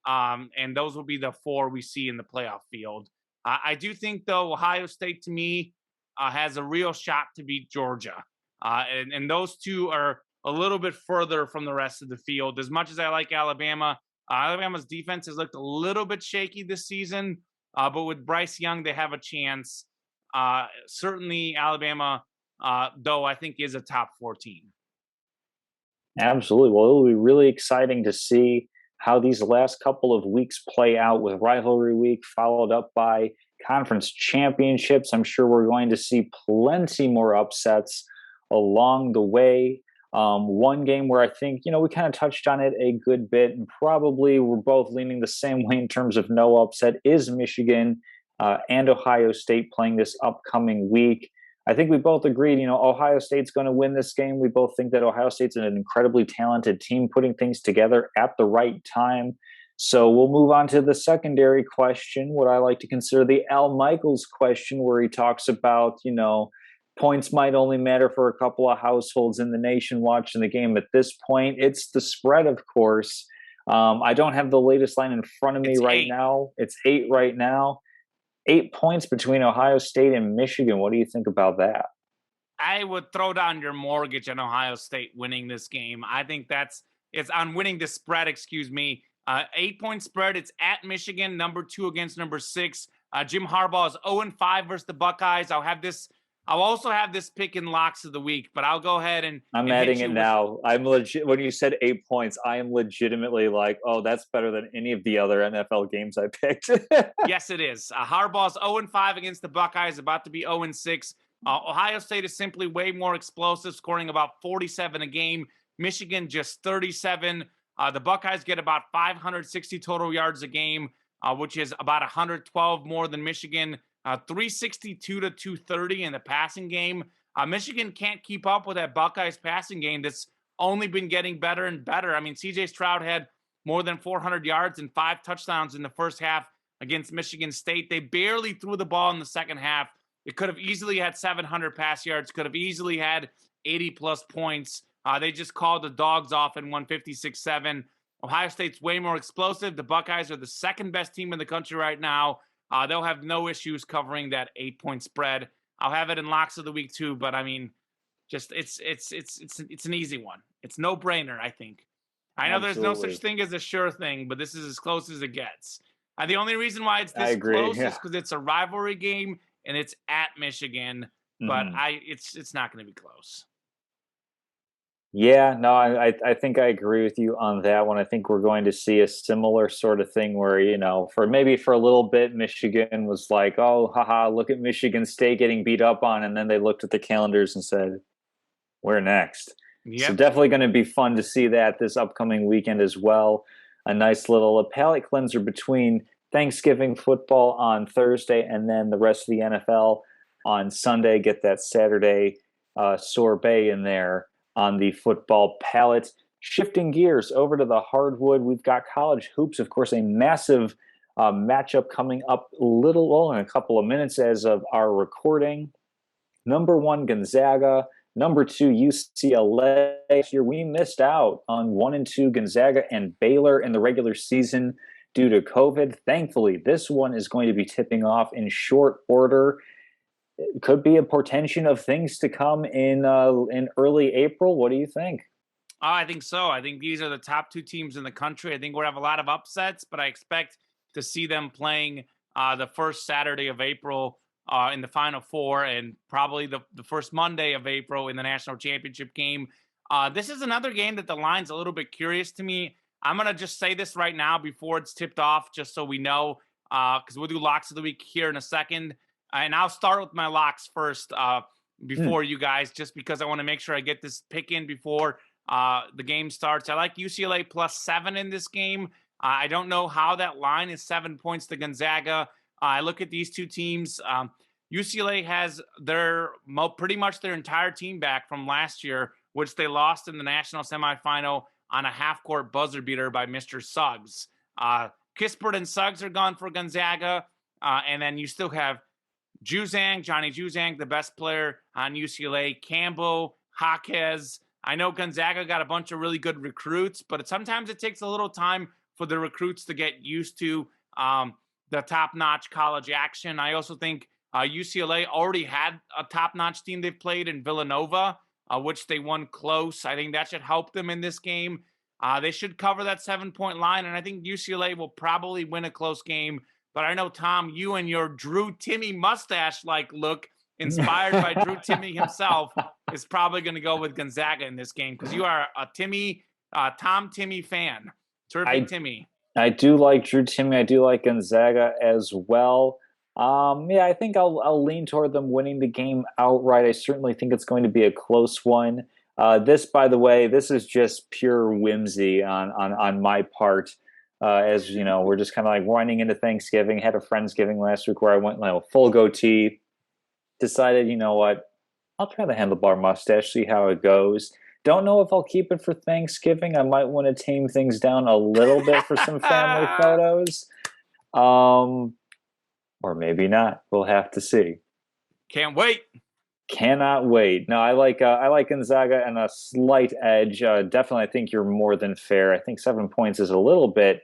Speaker 1: and those will be the 4 we see in the playoff field. I do think, though, Ohio State, to me, has a real shot to beat Georgia. And those 2 are a little bit further from the rest of the field. As much as I like Alabama, Alabama's defense has looked a little bit shaky this season, but with Bryce Young, they have a chance. Certainly Alabama, though, I think is a top 4 team.
Speaker 2: Absolutely. Well, it'll be really exciting to see how these last couple of weeks play out with rivalry week followed up by conference championships. I'm sure we're going to see plenty more upsets along the way. One game where I think, we kind of touched on it a good bit, and probably we're both leaning the same way in terms of no upset, is Michigan and Ohio State playing this upcoming week. I think we both agreed, Ohio State's going to win this game. We both think that Ohio State's an incredibly talented team putting things together at the right time. So we'll move on to the secondary question, what I like to consider the Al Michaels question, where he talks about, points might only matter for a couple of households in the nation watching the game. At this point, it's the spread, of course. I don't have the latest line in front of me right now. It's 8 right now. 8 points between Ohio State and Michigan. What do you think about that?
Speaker 1: I would throw down your mortgage on Ohio State winning this game. I think it's on winning the spread, 8-point spread. It's at Michigan, number 2 against number 6. Jim Harbaugh is 0-5 versus the Buckeyes. I'll also have this pick in locks of the week, but I'll go ahead and
Speaker 2: I'm adding it now. I'm legit. When you said 8 points, I am legitimately like, oh, that's better than any of the other NFL games I picked.
Speaker 1: Yes, it is. Harbaugh's 0-5 against the Buckeyes, about to be 0-6. Ohio State is simply way more explosive, scoring about 47 a game. Michigan just 37. The Buckeyes get about 560 total yards a game, which is about 112 more than Michigan. 362 to 230 in the passing game. Michigan can't keep up with that Buckeyes passing game that's only been getting better and better. I mean, C.J. Stroud had more than 400 yards and 5 touchdowns in the first half against Michigan State. They barely threw the ball in the second half. It could have easily had 700 pass yards, could have easily had 80-plus points. They just called the dogs off and won 56-7. Ohio State's way more explosive. The Buckeyes are the second best team in the country right now. They'll have no issues covering that 8-point spread. I'll have it in locks of the week too, but I mean, just it's an easy one. It's no brainer, I think. I know there's no such
Speaker 2: Absolutely.
Speaker 1: thing as a sure thing, but this is as close as it gets. The only reason why it's
Speaker 2: I
Speaker 1: this
Speaker 2: agree.
Speaker 1: close is
Speaker 2: Yeah.
Speaker 1: because it's a rivalry game and it's at Michigan. But
Speaker 2: Mhm.
Speaker 1: it's not going to be close.
Speaker 2: Yeah, no, I think I agree with you on that one. I think we're going to see a similar sort of thing where, for a little bit, Michigan was like, oh, haha, look at Michigan State getting beat up on. And then they looked at the calendars and said, we're next. So
Speaker 1: Yep.
Speaker 2: definitely going to be fun to see that this upcoming weekend as well. A nice little palate cleanser between Thanksgiving football on Thursday and then the rest of the NFL on Sunday. Get that Saturday sorbet in there on the football palate. Shifting gears over to the hardwood, we've got college hoops, of course, a massive matchup coming up in a couple of minutes as of our recording. Number one, Gonzaga. Number two, UCLA. Last year, we missed out on 1 and 2 Gonzaga and Baylor in the regular season due to COVID. Thankfully, this one is going to be tipping off in short order. It could be a portention of things to come in early April. What do you think?
Speaker 1: I think so. I think these are the top two teams in the country. I think we'll have a lot of upsets, but I expect to see them playing the first Saturday of April in the Final Four and probably the first Monday of April in the national championship game. This is another game that the line's a little bit curious to me. I'm going to just say this right now before it's tipped off, just so we know, because we'll do locks of the week here in a second. And I'll start with my locks first before you guys, just because I want to make sure I get this pick in before the game starts. I like UCLA +7 in this game. I don't know how that line is 7 points to Gonzaga. I look at these two teams. UCLA has pretty much their entire team back from last year, which they lost in the national semifinal on a half-court buzzer beater by Mr. Suggs. Kispert and Suggs are gone for Gonzaga, and then you still have Johnny Juzang, the best player on UCLA, Campbell, Jaquez. I know Gonzaga got a bunch of really good recruits, but sometimes it takes a little time for the recruits to get used to the top-notch college action. I also think UCLA already had a top-notch team they've played in Villanova, which they won close. I think that should help them in this game. They should cover that 7-point line, and I think UCLA will probably win a close game. But I know, Tom, you and your Drew Timmy mustache-like look, inspired by Drew Timmy himself, is probably going to go with Gonzaga in this game because you are a Tom Timmy fan. Terrific Timmy.
Speaker 2: I do like Drew Timmy. I do like Gonzaga as well. Yeah, I think I'll lean toward them winning the game outright. I certainly think it's going to be a close one. This, by the way, this is just pure whimsy on my part. As you know, we're just kind of like winding into Thanksgiving. Had a Friendsgiving last week where I went full goatee. Decided, you know what? I'll try the handlebar mustache, see how it goes. Don't know if I'll keep it for Thanksgiving. I might want to tame things down a little bit for some family photos. Or maybe not. We'll have to see.
Speaker 1: Can't wait.
Speaker 2: Cannot wait. No, I like Gonzaga and a slight edge. Definitely, I think you're more than fair. I think 7 points is a little bit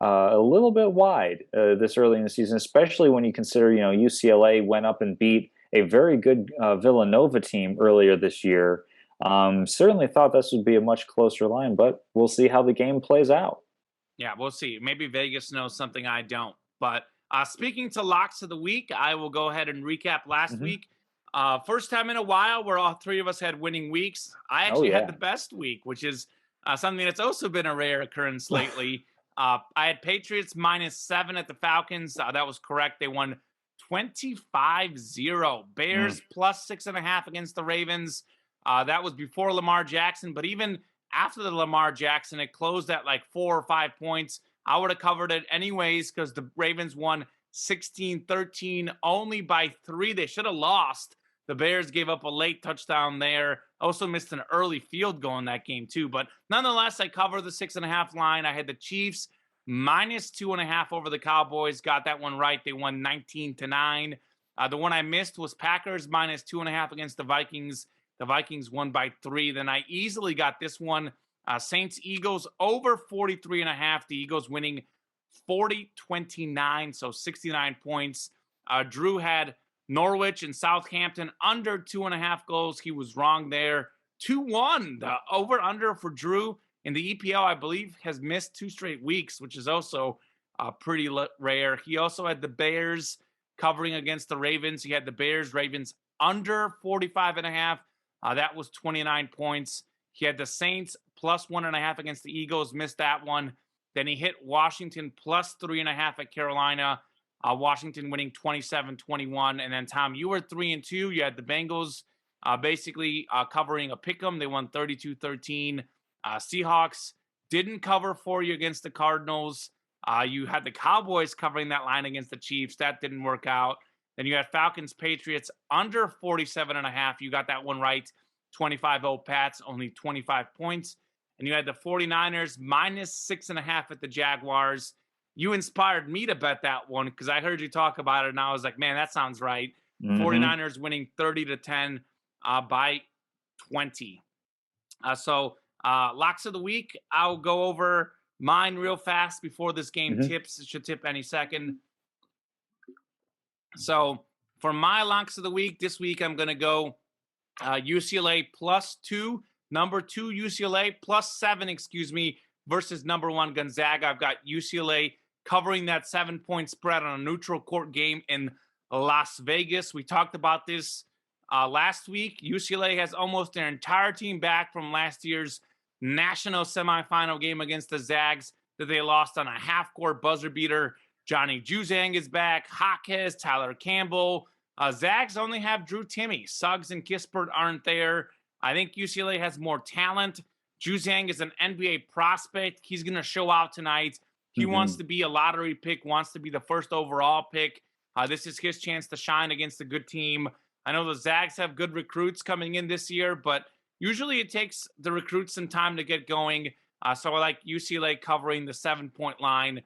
Speaker 2: wide this early in the season, especially when you consider UCLA went up and beat a very good Villanova team earlier this year. Certainly thought this would be a much closer line, but we'll see how the game plays out.
Speaker 1: Yeah, we'll see. Maybe Vegas knows something I don't. But speaking to locks of the week, I will go ahead and recap last week. First time in a while where all three of us had winning weeks. I actually had the best week, which is something that's also been a rare occurrence lately. I had Patriots -7 at the Falcons. That was correct. They won 25-0. Bears +6.5 against the Ravens. That was before Lamar Jackson. But even after the Lamar Jackson, it closed at like 4 or 5 points. I would have covered it anyways because the Ravens won 16-13 only by 3. They should have lost. The Bears gave up a late touchdown there. Also missed an early field goal in that game too. But nonetheless, I covered the 6.5 line. I had the Chiefs -2.5 over the Cowboys. Got that one right. They won 19-9. The one I missed was Packers -2.5 against the Vikings. The Vikings won by 3. Then I easily got this one. Saints-Eagles over 43.5. The Eagles winning 40-29, so 69 points. Drew had Norwich and Southampton under 2.5 goals. He was wrong there. 2-1. The over-under for Drew in the EPL, I believe, has missed 2 straight weeks, which is also pretty rare. He also had the Bears covering against the Ravens. He had the Ravens under 45.5. That was 29 points. He had the Saints plus 1.5 against the Eagles, missed that one. Then he hit Washington plus 3.5 at Carolina. Washington winning 27-21. And then, Tom, you were 3-2. You had the Bengals basically covering a pick'em. They won 32-13. Seahawks didn't cover for you against the Cardinals. You had the Cowboys covering that line against the Chiefs. That didn't work out. Then you had Falcons, Patriots under 47.5. You got that one right. 25-0 Pats, only 25 points. And you had the 49ers minus 6.5 at the Jaguars. You inspired me to bet that one because I heard you talk about it, and I was like, man, that sounds right. 49ers winning 30-10 by 20. So locks of the week, I'll go over mine real fast before this game tips. It should tip any second. So for my locks of the week, this week I'm going to go UCLA +2, number 2 UCLA +7, versus number 1 Gonzaga. I've got UCLA covering that 7-point spread on a neutral court game in Las Vegas. We talked about this last week. UCLA has almost their entire team back from last year's national semifinal game against the Zags that they lost on a half-court buzzer beater. Johnny Juzang is back. Jaquez, Tyler Campbell. Zags only have Drew Timme. Suggs and Kispert aren't there. I think UCLA has more talent. Juzang is an NBA prospect. He's going to show out tonight. He wants to be a lottery pick, wants to be the first overall pick. This is his chance to shine against a good team. I know the Zags have good recruits coming in this year, but usually it takes the recruits some time to get going. So I like UCLA covering the 7-point line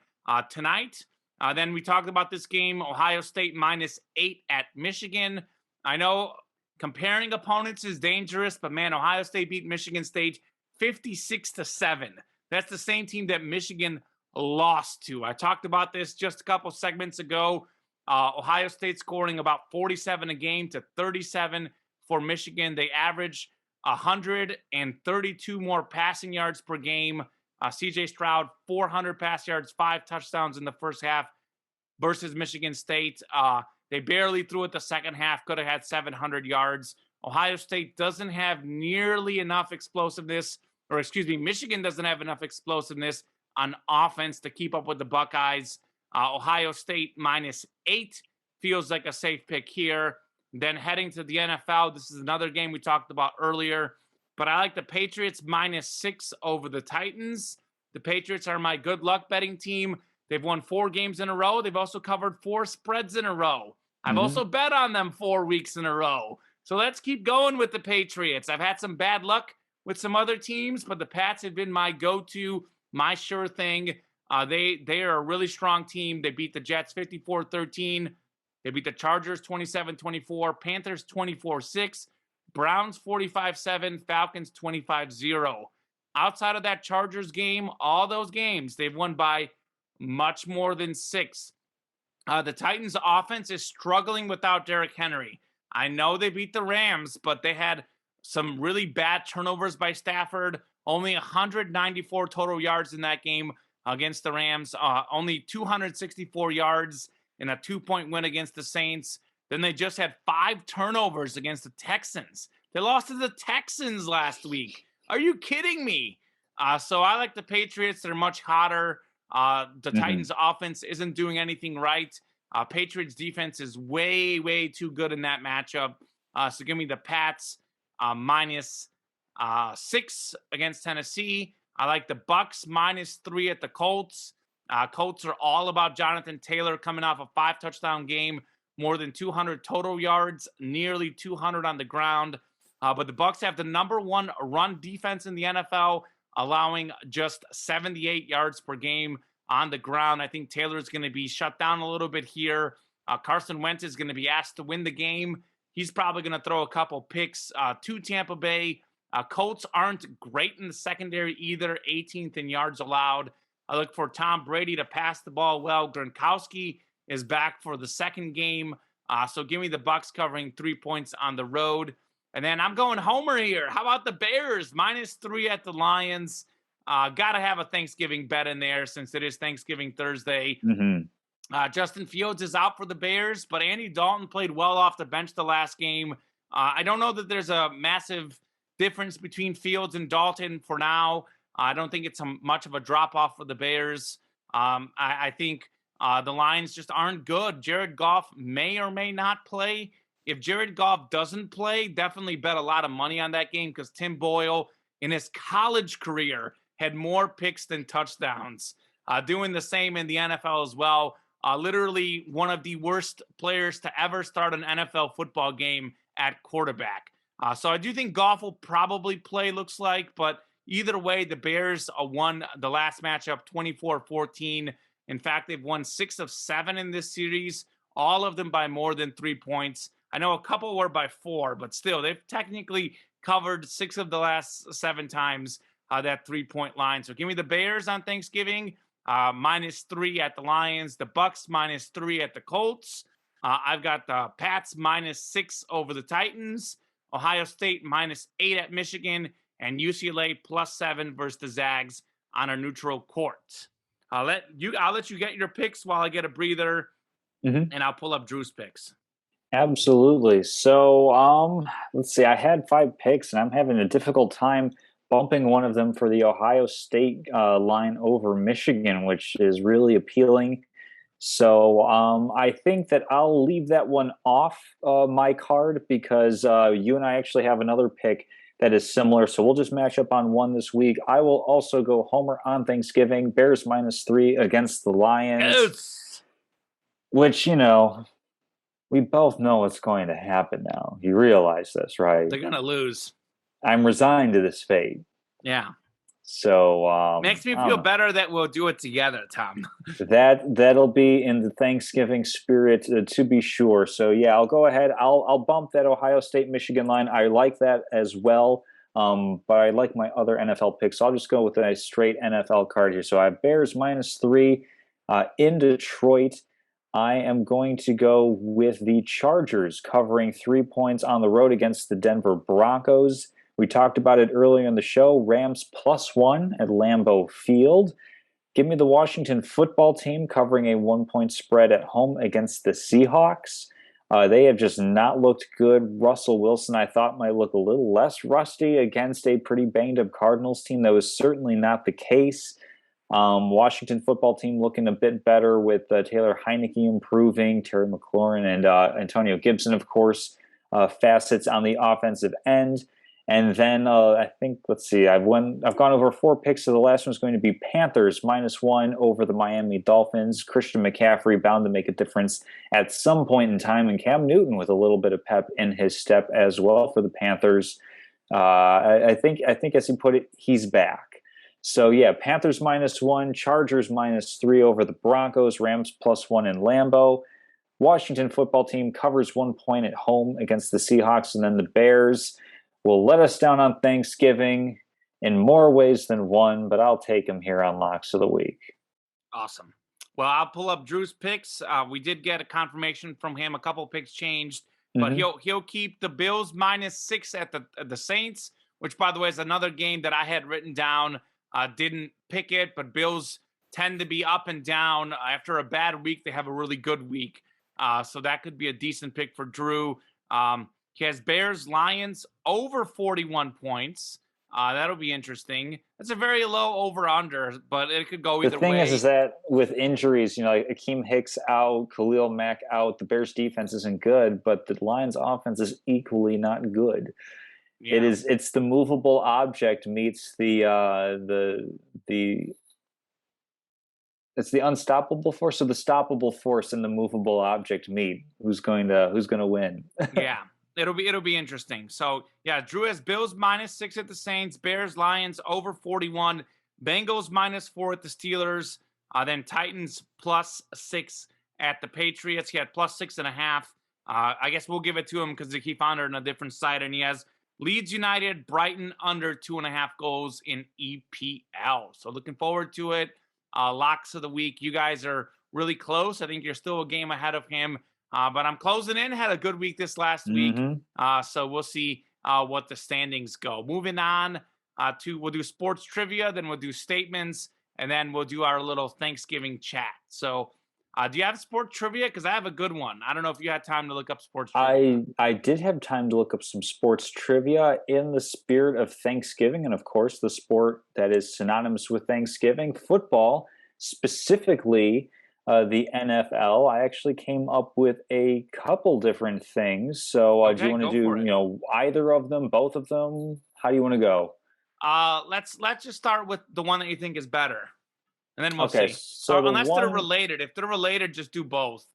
Speaker 1: tonight. Then we talked about this game, Ohio State -8 at Michigan. I know comparing opponents is dangerous, but man, Ohio State beat Michigan State 56-7. That's the same team that Michigan lost to. I talked about this just a couple segments ago. Ohio State scoring about 47 a game to 37 for Michigan. They average 132 more passing yards per game. CJ Stroud, 400 pass yards, 5 touchdowns in the first half versus Michigan State. They barely threw it the second half, could have had 700 yards. Ohio State doesn't have nearly enough explosiveness, Michigan doesn't have enough explosiveness on offense to keep up with the Buckeyes. Ohio State -8 feels like a safe pick here. Then heading to the NFL, this is another game we talked about earlier, but I like the Patriots -6 over the Titans. The Patriots are my good luck betting team. They've won 4 games in a row. They've also covered 4 spreads in a row. I've also bet on them 4 weeks in a row. So let's keep going with the Patriots. I've had some bad luck with some other teams, but the Pats have been my go-to, my sure thing. They are a really strong team. They beat the Jets 54-13. They beat the Chargers 27-24, Panthers 24-6, Browns 45-7, Falcons 25-0. Outside of that Chargers game, all those games, they've won by much more than 6. The Titans' offense is struggling without Derrick Henry. I know they beat the Rams, but they had some really bad turnovers by Stafford. Only 194 total yards in that game against the Rams. Only 264 yards in a 2-point win against the Saints. Then they just had 5 turnovers against the Texans. They lost to the Texans last week. Are you kidding me? So I like the Patriots. They're much hotter. The Titans' offense isn't doing anything right. Patriots' defense is way, way too good in that matchup. So give me the Pats -6 against Tennessee. I like the Bucks -3 at the Colts. Colts are all about Jonathan Taylor coming off a 5-touchdown game, more than 200 total yards, nearly 200 on the ground. But the Bucks have the number 1 run defense in the NFL, allowing just 78 yards per game on the ground. I think Taylor's going to be shut down a little bit here. Carson Wentz is going to be asked to win the game. He's probably going to throw a couple picks to Tampa Bay. Colts aren't great in the secondary either, 18th in yards allowed. I look for Tom Brady to pass the ball well. Gronkowski is back for the second game. So give me the Bucks covering 3 points on the road. And then I'm going homer here. How about the Bears? -3 at the Lions. Got to have a Thanksgiving bet in there since it is Thanksgiving Thursday. Justin Fields is out for the Bears, but Andy Dalton played well off the bench the last game. I don't know that there's a massive difference between Fields and Dalton for now. I don't think it's much of a drop-off for the Bears. I think the Lions just aren't good. Jared Goff may or may not play. If Jared Goff doesn't play, definitely bet a lot of money on that game because Tim Boyle, in his college career, had more picks than touchdowns. Doing the same in the NFL as well. Literally one of the worst players to ever start an NFL football game at quarterback. So I do think Goff will probably play, looks like, but either way, the Bears won the last matchup 24-14. In fact, they've won 6 of 7 in this series, all of them by more than 3 points. I know a couple were by 4, but still, they've technically covered 6 of the last 7 times that 3-point line. So give me the Bears on Thanksgiving. -3 at the Lions, the Bucks -3 at the Colts. I've got the Pats -6 over the Titans, Ohio State -8 at Michigan, and UCLA +7 versus the Zags on a neutral court. I'll let you get your picks while I get a breather, and I'll pull up Drew's picks.
Speaker 2: Absolutely. So, let's see. I had 5 picks, and I'm having a difficult time bumping one of them for the Ohio State line over Michigan, which is really appealing. So I think that I'll leave that one off my card because you and I actually have another pick that is similar. So we'll just match up on one this week. I will also go Homer on Thanksgiving, Bears -3 against the Lions, which, we both know what's going to happen now. You realize this, right?
Speaker 1: They're going to lose.
Speaker 2: I'm resigned to this fate.
Speaker 1: Yeah.
Speaker 2: So
Speaker 1: makes me feel better that we'll do it together, Tom.
Speaker 2: That'll be in the Thanksgiving spirit, to be sure. So yeah, I'll go ahead. I'll bump that Ohio State Michigan line. I like that as well. But I like my other NFL picks. So I'll just go with a straight NFL card here. So I have Bears -3 in Detroit. I am going to go with the Chargers covering 3 points on the road against the Denver Broncos. We talked about it earlier in the show. Rams +1 at Lambeau Field. Give me the Washington football team covering a 1-point spread at home against the Seahawks. They have just not looked good. Russell Wilson, I thought, might look a little less rusty against a pretty banged-up Cardinals team. That was certainly not the case. Washington football team looking a bit better with Taylor Heineke improving, Terry McLaurin, and Antonio Gibson, of course, facets on the offensive end. And then I think, let's see, I've gone over 4 picks. So the last one's going to be Panthers -1 over the Miami Dolphins. Christian McCaffrey bound to make a difference at some point in time, and Cam Newton with a little bit of pep in his step as well for the Panthers. I think as he put it, he's back. So yeah, Panthers -1, Chargers -3 over the Broncos, Rams +1 in Lambeau. Washington football team covers 1 point at home against the Seahawks, and then the Bears will let us down on Thanksgiving in more ways than one, but I'll take him here on Locks of the Week.
Speaker 1: Awesome. Well, I'll pull up Drew's picks. We did get a confirmation from him. A couple picks changed, but he'll keep the Bills -6 at the Saints, which, by the way, is another game that I had written down. Didn't pick it, but Bills tend to be up and down. After a bad week, they have a really good week. So that could be a decent pick for Drew. He has Bears Lions over 41 points. That'll be interesting. That's a very low over-under, but it could go either way.
Speaker 2: The thing is that with injuries, like Akeem Hicks out, Khalil Mack out, the Bears defense isn't good, but the Lions offense is equally not good. Yeah. It's the movable object meets it's the unstoppable force. So the stoppable force and the movable object meet. Who's going to win?
Speaker 1: Yeah. It'll be interesting. So yeah, Drew has Bills -6 at the Saints, Bears, Lions over 41, Bengals -4 at the Steelers, then Titans +6 at the Patriots. He had +6.5. I guess we'll give it to him because he found it on a different site, and he has Leeds United, Brighton under 2.5 goals in EPL. So looking forward to it. Locks of the week. You guys are really close. I think you're still a game ahead of him. But I'm closing in. Had a good week this last week. So we'll see what the standings go. Moving on we'll do sports trivia, then we'll do statements, and then we'll do our little Thanksgiving chat. So, do you have sports trivia? Because I have a good one. I don't know if you had time to look up sports trivia.
Speaker 2: I did have time to look up some sports trivia in the spirit of Thanksgiving, and of course, the sport that is synonymous with Thanksgiving, football, specifically the NFL. I actually came up with a couple different things. So, do you want to do either of them, both of them? How do you want to go?
Speaker 1: Let's just start with the one that you think is better, and then we'll
Speaker 2: Okay,
Speaker 1: see.
Speaker 2: so
Speaker 1: Unless they're related. If they're related, just do both.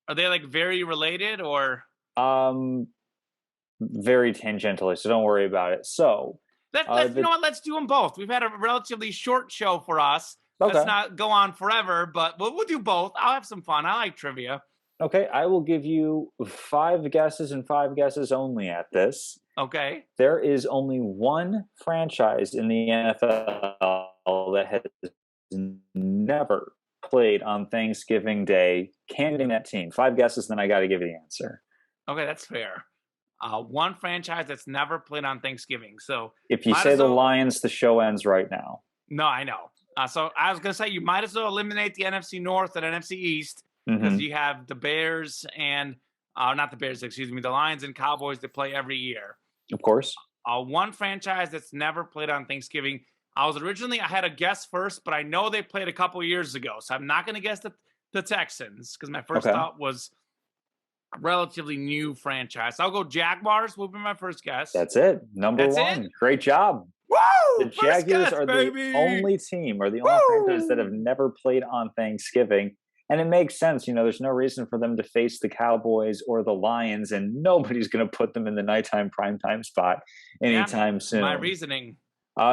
Speaker 1: Are they like very related or?
Speaker 2: Very tangentially, so don't worry about it. So
Speaker 1: let's you know what? Let's do them both. We've had a relatively short show for us.
Speaker 2: Okay.
Speaker 1: Let's not go on forever, but we'll do both. I'll have some fun. I like trivia.
Speaker 2: Okay, I will give you 5 guesses and 5 guesses only at this.
Speaker 1: Okay.
Speaker 2: There is only one franchise in the NFL that has never played on Thanksgiving Day. Can you name that team? 5 guesses, then I got to give you the answer.
Speaker 1: Okay, that's fair. One franchise that's never played on Thanksgiving. So
Speaker 2: if you say the Lions, the show ends right now.
Speaker 1: No, I know. So I was going to say you might as well eliminate the NFC North and NFC East because you have the Bears and not the Bears, excuse me, the Lions and Cowboys that play every year.
Speaker 2: Of course.
Speaker 1: One franchise that's never played on Thanksgiving. I had a guess first, but I know they played a couple years ago, so I'm not going to guess the Texans because my first thought was a relatively new franchise. I'll go Jaguars. Will be my first guess.
Speaker 2: That's it. Number one. Great job.
Speaker 1: Woo!
Speaker 2: The Jaguars are the only team or the only franchise that have never played on Thanksgiving. And it makes sense. There's no reason for them to face the Cowboys or the Lions, and nobody's going to put them in the nighttime primetime spot anytime soon.
Speaker 1: My reasoning.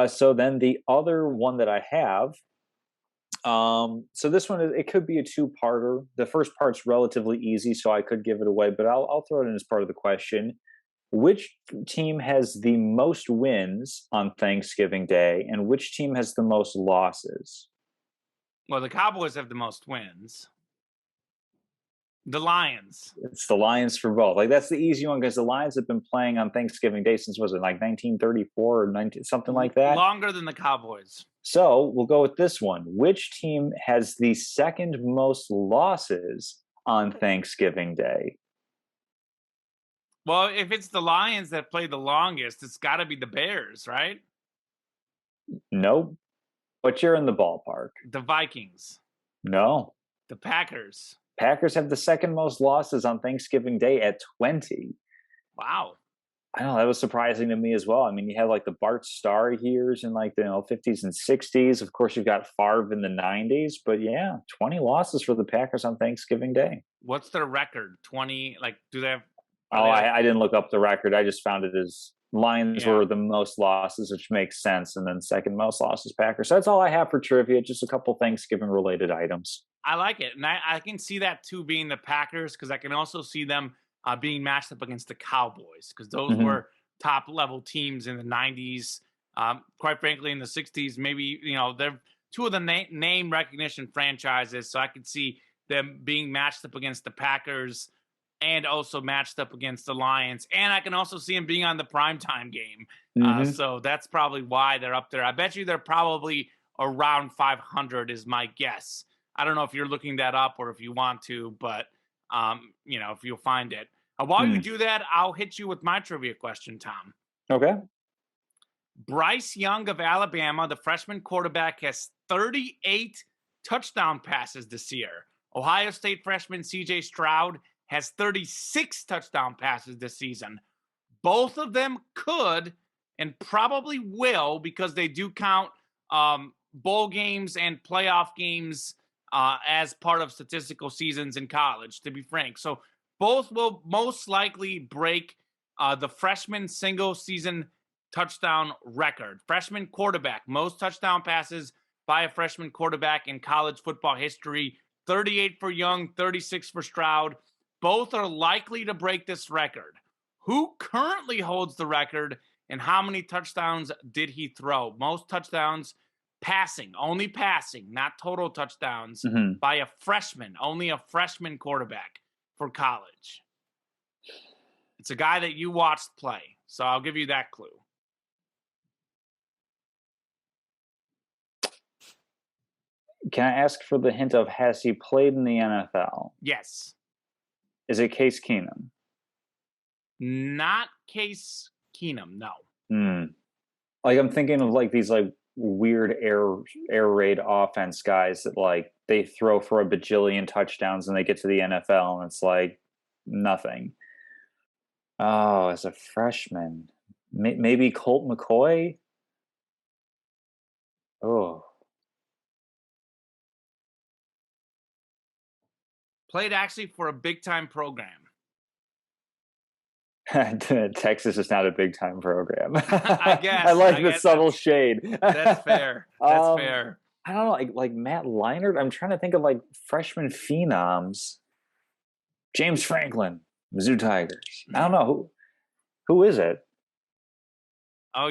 Speaker 2: So then the other one that I have, so this one, it could be a 2-parter. The first part's relatively easy, so I could give it away, but I'll throw it in as part of the question. Which team has the most wins on Thanksgiving Day, and which team has the most losses?
Speaker 1: Well, the Cowboys have the most wins. The Lions.
Speaker 2: It's the Lions for both. That's the easy one because the Lions have been playing on Thanksgiving Day since, was it 1934 or something like that?
Speaker 1: Longer than the Cowboys.
Speaker 2: So we'll go with this one. Which team has the second most losses on Thanksgiving Day?
Speaker 1: Well, if it's the Lions that play the longest, it's got to be the Bears, right?
Speaker 2: Nope. But you're in the ballpark.
Speaker 1: The Vikings.
Speaker 2: No.
Speaker 1: The Packers.
Speaker 2: Packers have the second most losses on Thanksgiving Day at 20.
Speaker 1: Wow.
Speaker 2: I know, that was surprising to me as well. I mean, you have the Bart Starr years in the 50s and 60s. Of course, you've got Favre in the 90s. But yeah, 20 losses for the Packers on Thanksgiving Day.
Speaker 1: What's their record? 20? Do they have...
Speaker 2: I didn't look up the record. I just found it as Lions were the most losses, which makes sense. And then second most losses, Packers. So that's all I have for trivia. Just a couple Thanksgiving-related items.
Speaker 1: I like it. And I can see that, too, being the Packers, because I can also see them being matched up against the Cowboys, because those were top-level teams in the 90s. Quite frankly, in the 60s, maybe, they're two of the name recognition franchises. So I could see them being matched up against the Packers and also matched up against the Lions. And I can also see them being on the primetime game. So that's probably why they're up there. I bet you they're probably around 500 is my guess. I don't know if you're looking that up or if you want to, but, if you'll find it. While you do that, I'll hit you with my trivia question, Tom.
Speaker 2: Okay.
Speaker 1: Bryce Young of Alabama, the freshman quarterback, has 38 touchdown passes this year. Ohio State freshman C.J. Stroud has 36 touchdown passes this season. Both of them could and probably will, because they do count bowl games and playoff games as part of statistical seasons in college, to be frank. So both will most likely break the freshman single-season touchdown record. Freshman quarterback, most touchdown passes by a freshman quarterback in college football history. 38 for Young, 36 for Stroud. Both are likely to break this record. Who currently holds the record, and how many touchdowns did he throw? Most touchdowns passing, only passing, not total touchdowns, by a freshman, only a freshman quarterback for college. It's a guy that you watched play, so I'll give you that clue.
Speaker 2: Can I ask for the hint of, has he played in the NFL?
Speaker 1: Yes.
Speaker 2: Is it Case Keenum?
Speaker 1: Not Case Keenum, no.
Speaker 2: Like, I'm thinking of like these like weird air raid offense guys that like they throw for a bajillion touchdowns and they get to the NFL and it's like nothing. Oh, as a freshman, maybe Colt McCoy. Oh,
Speaker 1: Played actually for a big time program.
Speaker 2: Texas is not a big time program.
Speaker 1: I guess.
Speaker 2: I like the subtle shade.
Speaker 1: That's fair. That's fair.
Speaker 2: I don't know, like Matt Leinart. I'm trying to think of like freshman phenoms. James Franklin, Mizzou Tigers. I don't know who is it.
Speaker 1: Oh,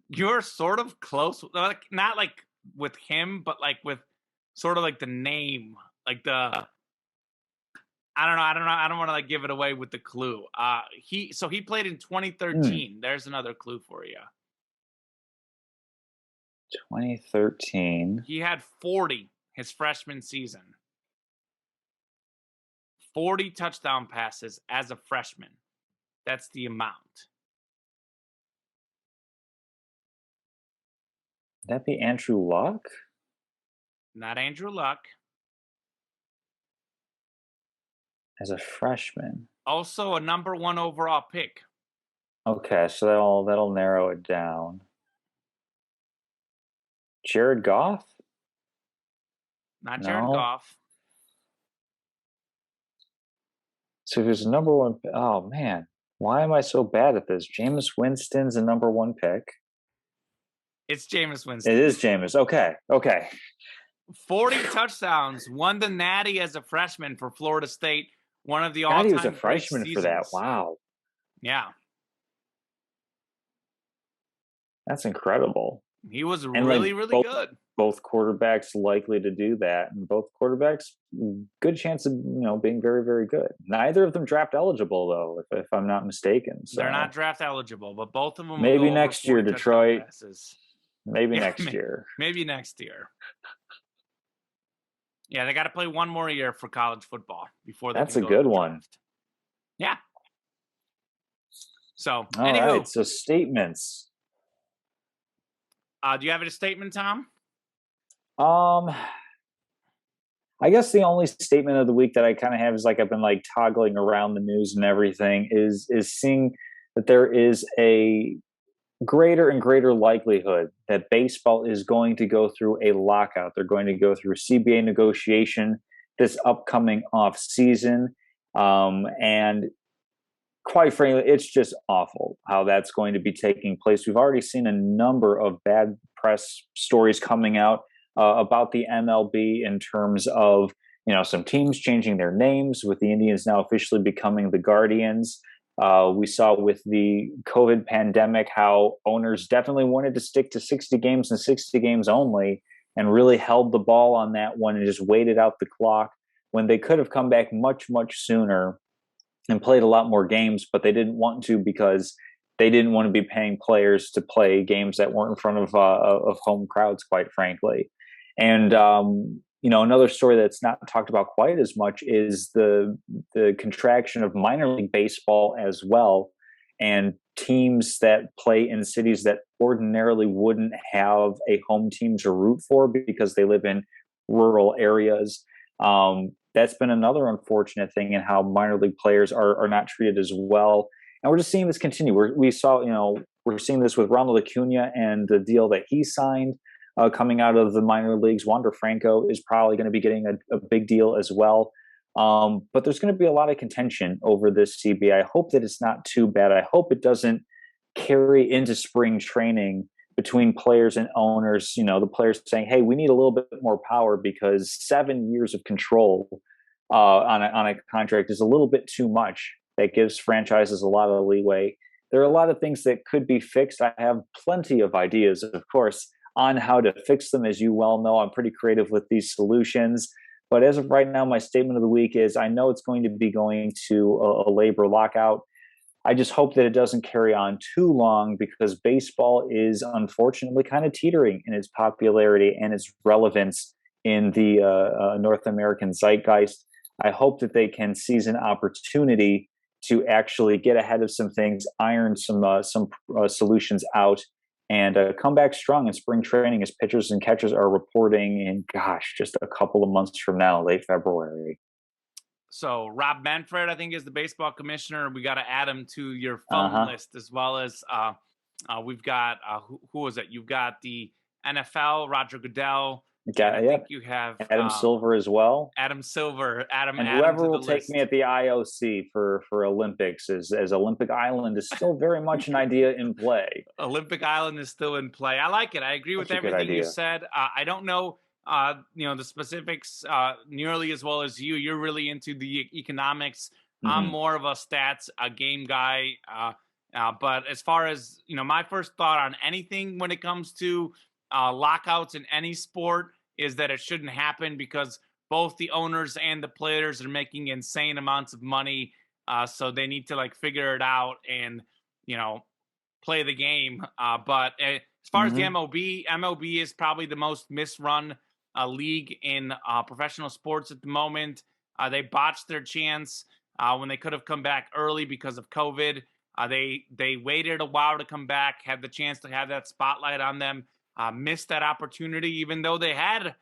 Speaker 1: you're sort of close. Like, not like with him, but like with sort of like the name, like the. I don't know. I don't want to like give it away with the clue. He played in 2013. There's another clue for you.
Speaker 2: 2013.
Speaker 1: He had 40 his freshman season. 40 touchdown passes as a freshman. That's the amount.
Speaker 2: Would that be Andrew Luck?
Speaker 1: Not Andrew Luck.
Speaker 2: As a freshman.
Speaker 1: Also a number 1 overall pick.
Speaker 2: Okay, so that'll narrow it down. Jared Goff?
Speaker 1: Not Jared Goff.
Speaker 2: So who's number 1? Oh man, why am I so bad at this? Jameis Winston's a number 1 pick.
Speaker 1: It's Jameis Winston.
Speaker 2: It is Jameis. Okay.
Speaker 1: 40 touchdowns. Won the Natty as a freshman for Florida State. One of the all-time.
Speaker 2: He was a freshman for that. Wow.
Speaker 1: Yeah.
Speaker 2: That's incredible.
Speaker 1: He was really good.
Speaker 2: Both quarterbacks likely to do that, and both quarterbacks good chance of being very, very good. Neither of them draft eligible though, if I'm not mistaken. So.
Speaker 1: They're not draft eligible, but both of them.
Speaker 2: Maybe next year, Detroit. Maybe
Speaker 1: next year. Maybe next year. Yeah, they got to play one more year for college football before they. That's
Speaker 2: a good one.
Speaker 1: Yeah. So,
Speaker 2: all right. So statements.
Speaker 1: Do you have a statement, Tom?
Speaker 2: I guess the only statement of the week that I kind of have is like I've been like toggling around the news and everything is seeing that there is a greater and greater likelihood that baseball is going to go through a lockout. They're going to go through CBA negotiation this upcoming off season. And quite frankly, it's just awful how that's going to be taking place. We've already seen a number of bad press stories coming out about the MLB in terms of, some teams changing their names, with the Indians now officially becoming the Guardians. We saw with the COVID pandemic how owners definitely wanted to stick to 60 games and 60 games only, and really held the ball on that one and just waited out the clock when they could have come back much, much sooner and played a lot more games, but they didn't want to because they didn't want to be paying players to play games that weren't in front of home crowds, quite frankly. And another story that's not talked about quite as much is the contraction of minor league baseball as well, and teams that play in cities that ordinarily wouldn't have a home team to root for because they live in rural areas. That's been another unfortunate thing in how minor league players are not treated as well. And we're just seeing this continue. We're seeing this with Ronald Acuna and the deal that he signed coming out of the minor leagues. Wander Franco is probably going to be getting a big deal as well. But there's going to be a lot of contention over this CBA. I hope that it's not too bad. I hope it doesn't carry into spring training between players and owners, the players saying, hey, we need a little bit more power because 7 years of control on a contract is a little bit too much. That gives franchises a lot of leeway. There are a lot of things that could be fixed. I have plenty of ideas, of course, on how to fix them. As you well know, I'm pretty creative with these solutions. But as of right now, my statement of the week is I know it's going to be going to a labor lockout. I just hope that it doesn't carry on too long because baseball is unfortunately kind of teetering in its popularity and its relevance in the North American zeitgeist. I hope that they can seize an opportunity to actually get ahead of some things, iron some solutions out, and come back strong in spring training as pitchers and catchers are reporting in, gosh, just a couple of months from now, late February.
Speaker 1: So Rob Manfred, I think, is the baseball commissioner. We got to add him to your phone list, as well as we've got who was it? You've got the NFL, Roger Goodell. I think you have
Speaker 2: Adam Silver as well.
Speaker 1: Adam Silver, and
Speaker 2: whoever will take me at the IOC for Olympics, as Olympic Island is still very much an idea in play.
Speaker 1: Olympic Island is still in play. I like it. I agree with everything you said. I don't know, the specifics nearly as well as you. You're really into the economics. I'm more of a stats, game guy. But as far as, my first thought on anything when it comes to lockouts in any sport is that it shouldn't happen, because both the owners and the players are making insane amounts of money. So they need to figure it out and, play the game. But as far as the MLB is probably the most misrun league in professional sports at the moment. They botched their chance when they could have come back early because of COVID. They waited a while to come back, had the chance to have that spotlight on them, missed that opportunity, even though they had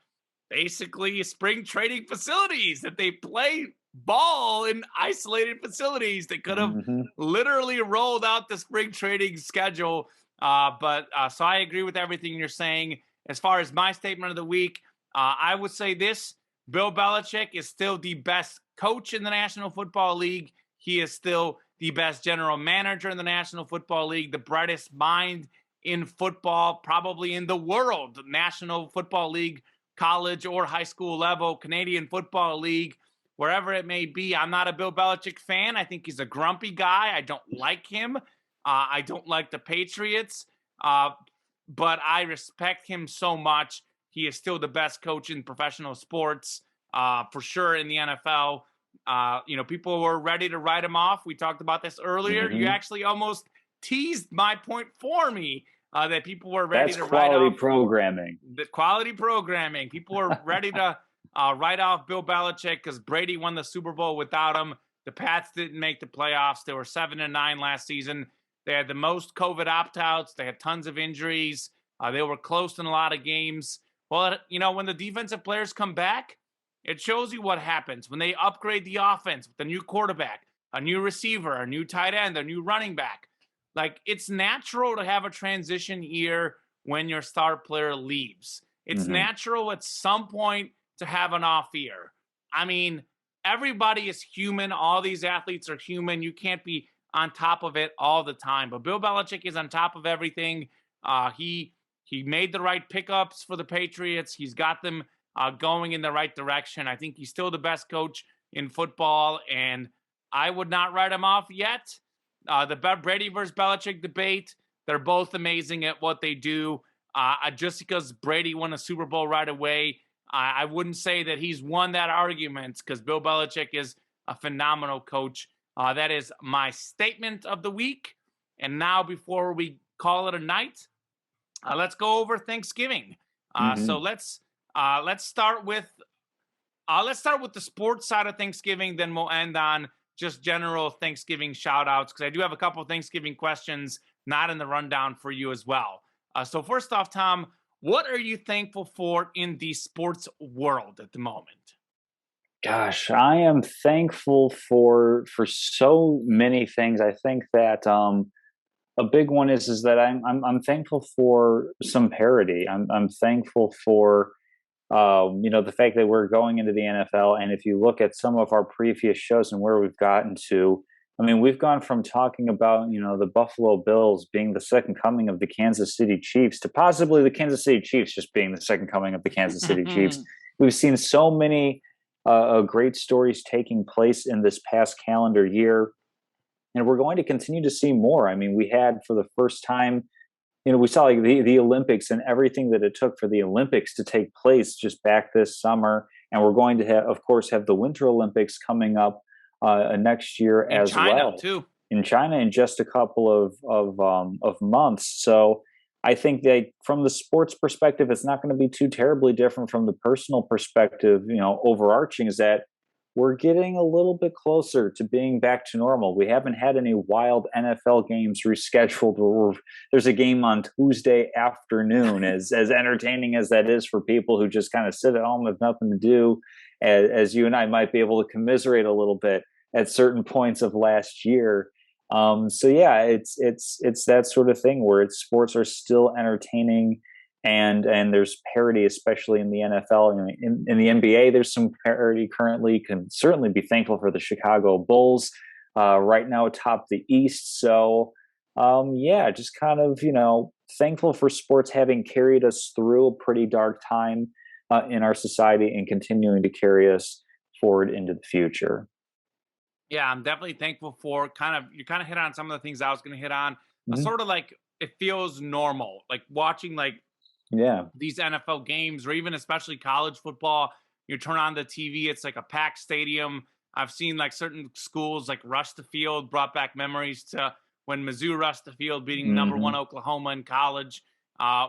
Speaker 1: basically spring training facilities that they play ball in isolated facilities. They could have literally rolled out the spring training schedule. But so I agree with everything you're saying. As far as my statement of the week, I would say this: Bill Belichick is still the best coach in the National Football League. He is still the best general manager in the National Football League, the brightest mind in football, probably in the world. National Football League, college or high school level, Canadian Football League, wherever it may be. I'm not a Bill Belichick fan. I think he's a grumpy guy. I don't like him. I don't like the Patriots, but I respect him so much. He is still the best coach in professional sports, for sure, in the NFL. People were ready to write him off. We talked about this earlier. You actually almost teased my point for me, that people were ready to write off.
Speaker 2: Quality programming.
Speaker 1: The quality programming. People were ready to write off Bill Belichick because Brady won the Super Bowl without him. The Pats didn't make the playoffs. They were 7-9 last season. They had the most COVID opt-outs. They had tons of injuries. They were close in a lot of games. Well, when the defensive players come back, it shows you what happens when they upgrade the offense with a new quarterback, a new receiver, a new tight end, a new running back. It's natural to have a transition year when your star player leaves. It's natural at some point to have an off year. I mean, everybody is human. All these athletes are human. You can't be on top of it all the time. But Bill Belichick is on top of everything. He made the right pickups for the Patriots. He's got them going in the right direction. I think he's still the best coach in football, and I would not write him off yet. The Brady versus Belichick debate, they're both amazing at what they do. Just because Brady won a Super Bowl right away, I wouldn't say that he's won that argument, because Bill Belichick is a phenomenal coach. That is my statement of the week. And now, before we call it a night, let's go over Thanksgiving. So let's start with the sports side of Thanksgiving. Then we'll end on just general Thanksgiving shout outs, because I do have a couple of Thanksgiving questions not in the rundown for you as well. So first off, Tom, what are you thankful for in the sports world at the moment?
Speaker 2: Gosh, I am thankful for so many things. I think that a big one is that I'm thankful for some parity. I'm thankful for the fact that we're going into the NFL. And if you look at some of our previous shows and where we've gotten to, I mean, we've gone from talking about, the Buffalo Bills being the second coming of the Kansas City Chiefs to possibly the Kansas City Chiefs just being the second coming of the Kansas City Chiefs. We've seen so many great stories taking place in this past calendar year, and we're going to continue to see more. I mean, we had, for the first time, we saw the Olympics and everything that it took for the Olympics to take place just back this summer. And we're going to have, of course, have the Winter Olympics coming up next year in as
Speaker 1: China,
Speaker 2: well.
Speaker 1: Too.
Speaker 2: In China in just a couple of months. So I think that from the sports perspective, it's not going to be too terribly different from the personal perspective. Overarching is that we're getting a little bit closer to being back to normal. We haven't had any wild NFL games rescheduled where there's a game on Tuesday afternoon, as entertaining as that is for people who just kind of sit at home with nothing to do, as you and I might be able to commiserate a little bit at certain points of last year. So yeah, it's that sort of thing where sports are still entertaining, and there's parity, especially in the NFL. In the NBA, there's some parity currently. Can certainly be thankful for the Chicago Bulls right now atop the East. So yeah, just kind of thankful for sports having carried us through a pretty dark time in our society and continuing to carry us forward into the future.
Speaker 1: Yeah, I'm definitely thankful for you kind of hit on some of the things I was going to hit on.
Speaker 2: Mhm.
Speaker 1: Sort of like it feels normal, like watching like
Speaker 2: Yeah.
Speaker 1: these NFL games or even especially college football. You turn on the TV, it's like a packed stadium. I've seen like certain schools like rush the field, brought back memories to when Mizzou rushed the field, beating number one
Speaker 2: Hmm.
Speaker 1: Oklahoma in college.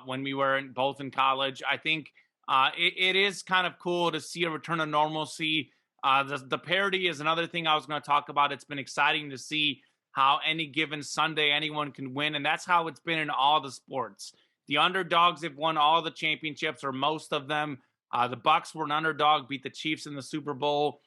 Speaker 1: When we were both in college, I think it is kind of cool to see a return of normalcy. The parity is another thing I was going to talk about. It's been exciting to see how any given Sunday anyone can win, and that's how it's been in all the sports. The underdogs have won all the championships or most of them. The Bucks were an underdog, beat the Chiefs in the Super Bowl.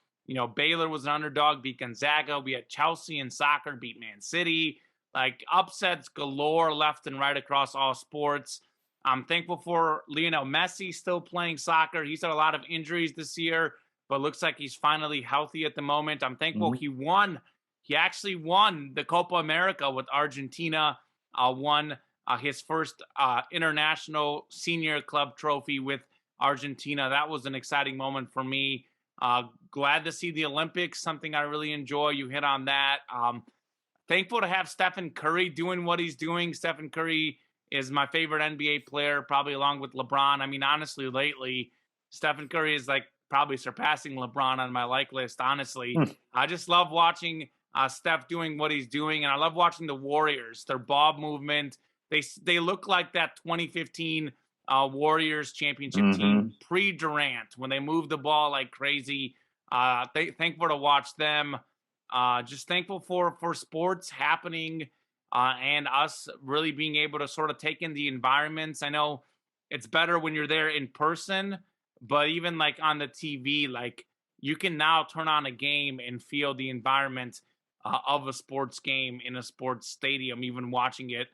Speaker 1: Baylor was an underdog, beat Gonzaga. We had Chelsea in soccer, beat Man City. Like upsets galore left and right across all sports. I'm thankful for Lionel Messi still playing soccer. He's had a lot of injuries this year, but looks like he's finally healthy at the moment. I'm thankful
Speaker 2: Hmm.
Speaker 1: he actually won the Copa America with Argentina, won his first international senior club trophy with Argentina. That was an exciting moment for me. Glad to see the Olympics, something I really enjoy. You hit on that. Thankful to have Stephen Curry doing what he's doing. Stephen Curry is my favorite NBA player, probably along with LeBron. I mean, honestly, lately, Stephen Curry is like probably surpassing LeBron on my like list, honestly. I just love watching Steph doing what he's doing, and I love watching the Warriors, their ball movement. They look like that 2015 Warriors championship
Speaker 2: Hmm.
Speaker 1: team pre-Durant when they move the ball like crazy. Thankful to watch them. Just thankful for sports happening and us really being able to sort of take in the environments. I know it's better when you're there in person, but even like on the TV, like you can now turn on a game and feel the environment of a sports game in a sports stadium, even watching it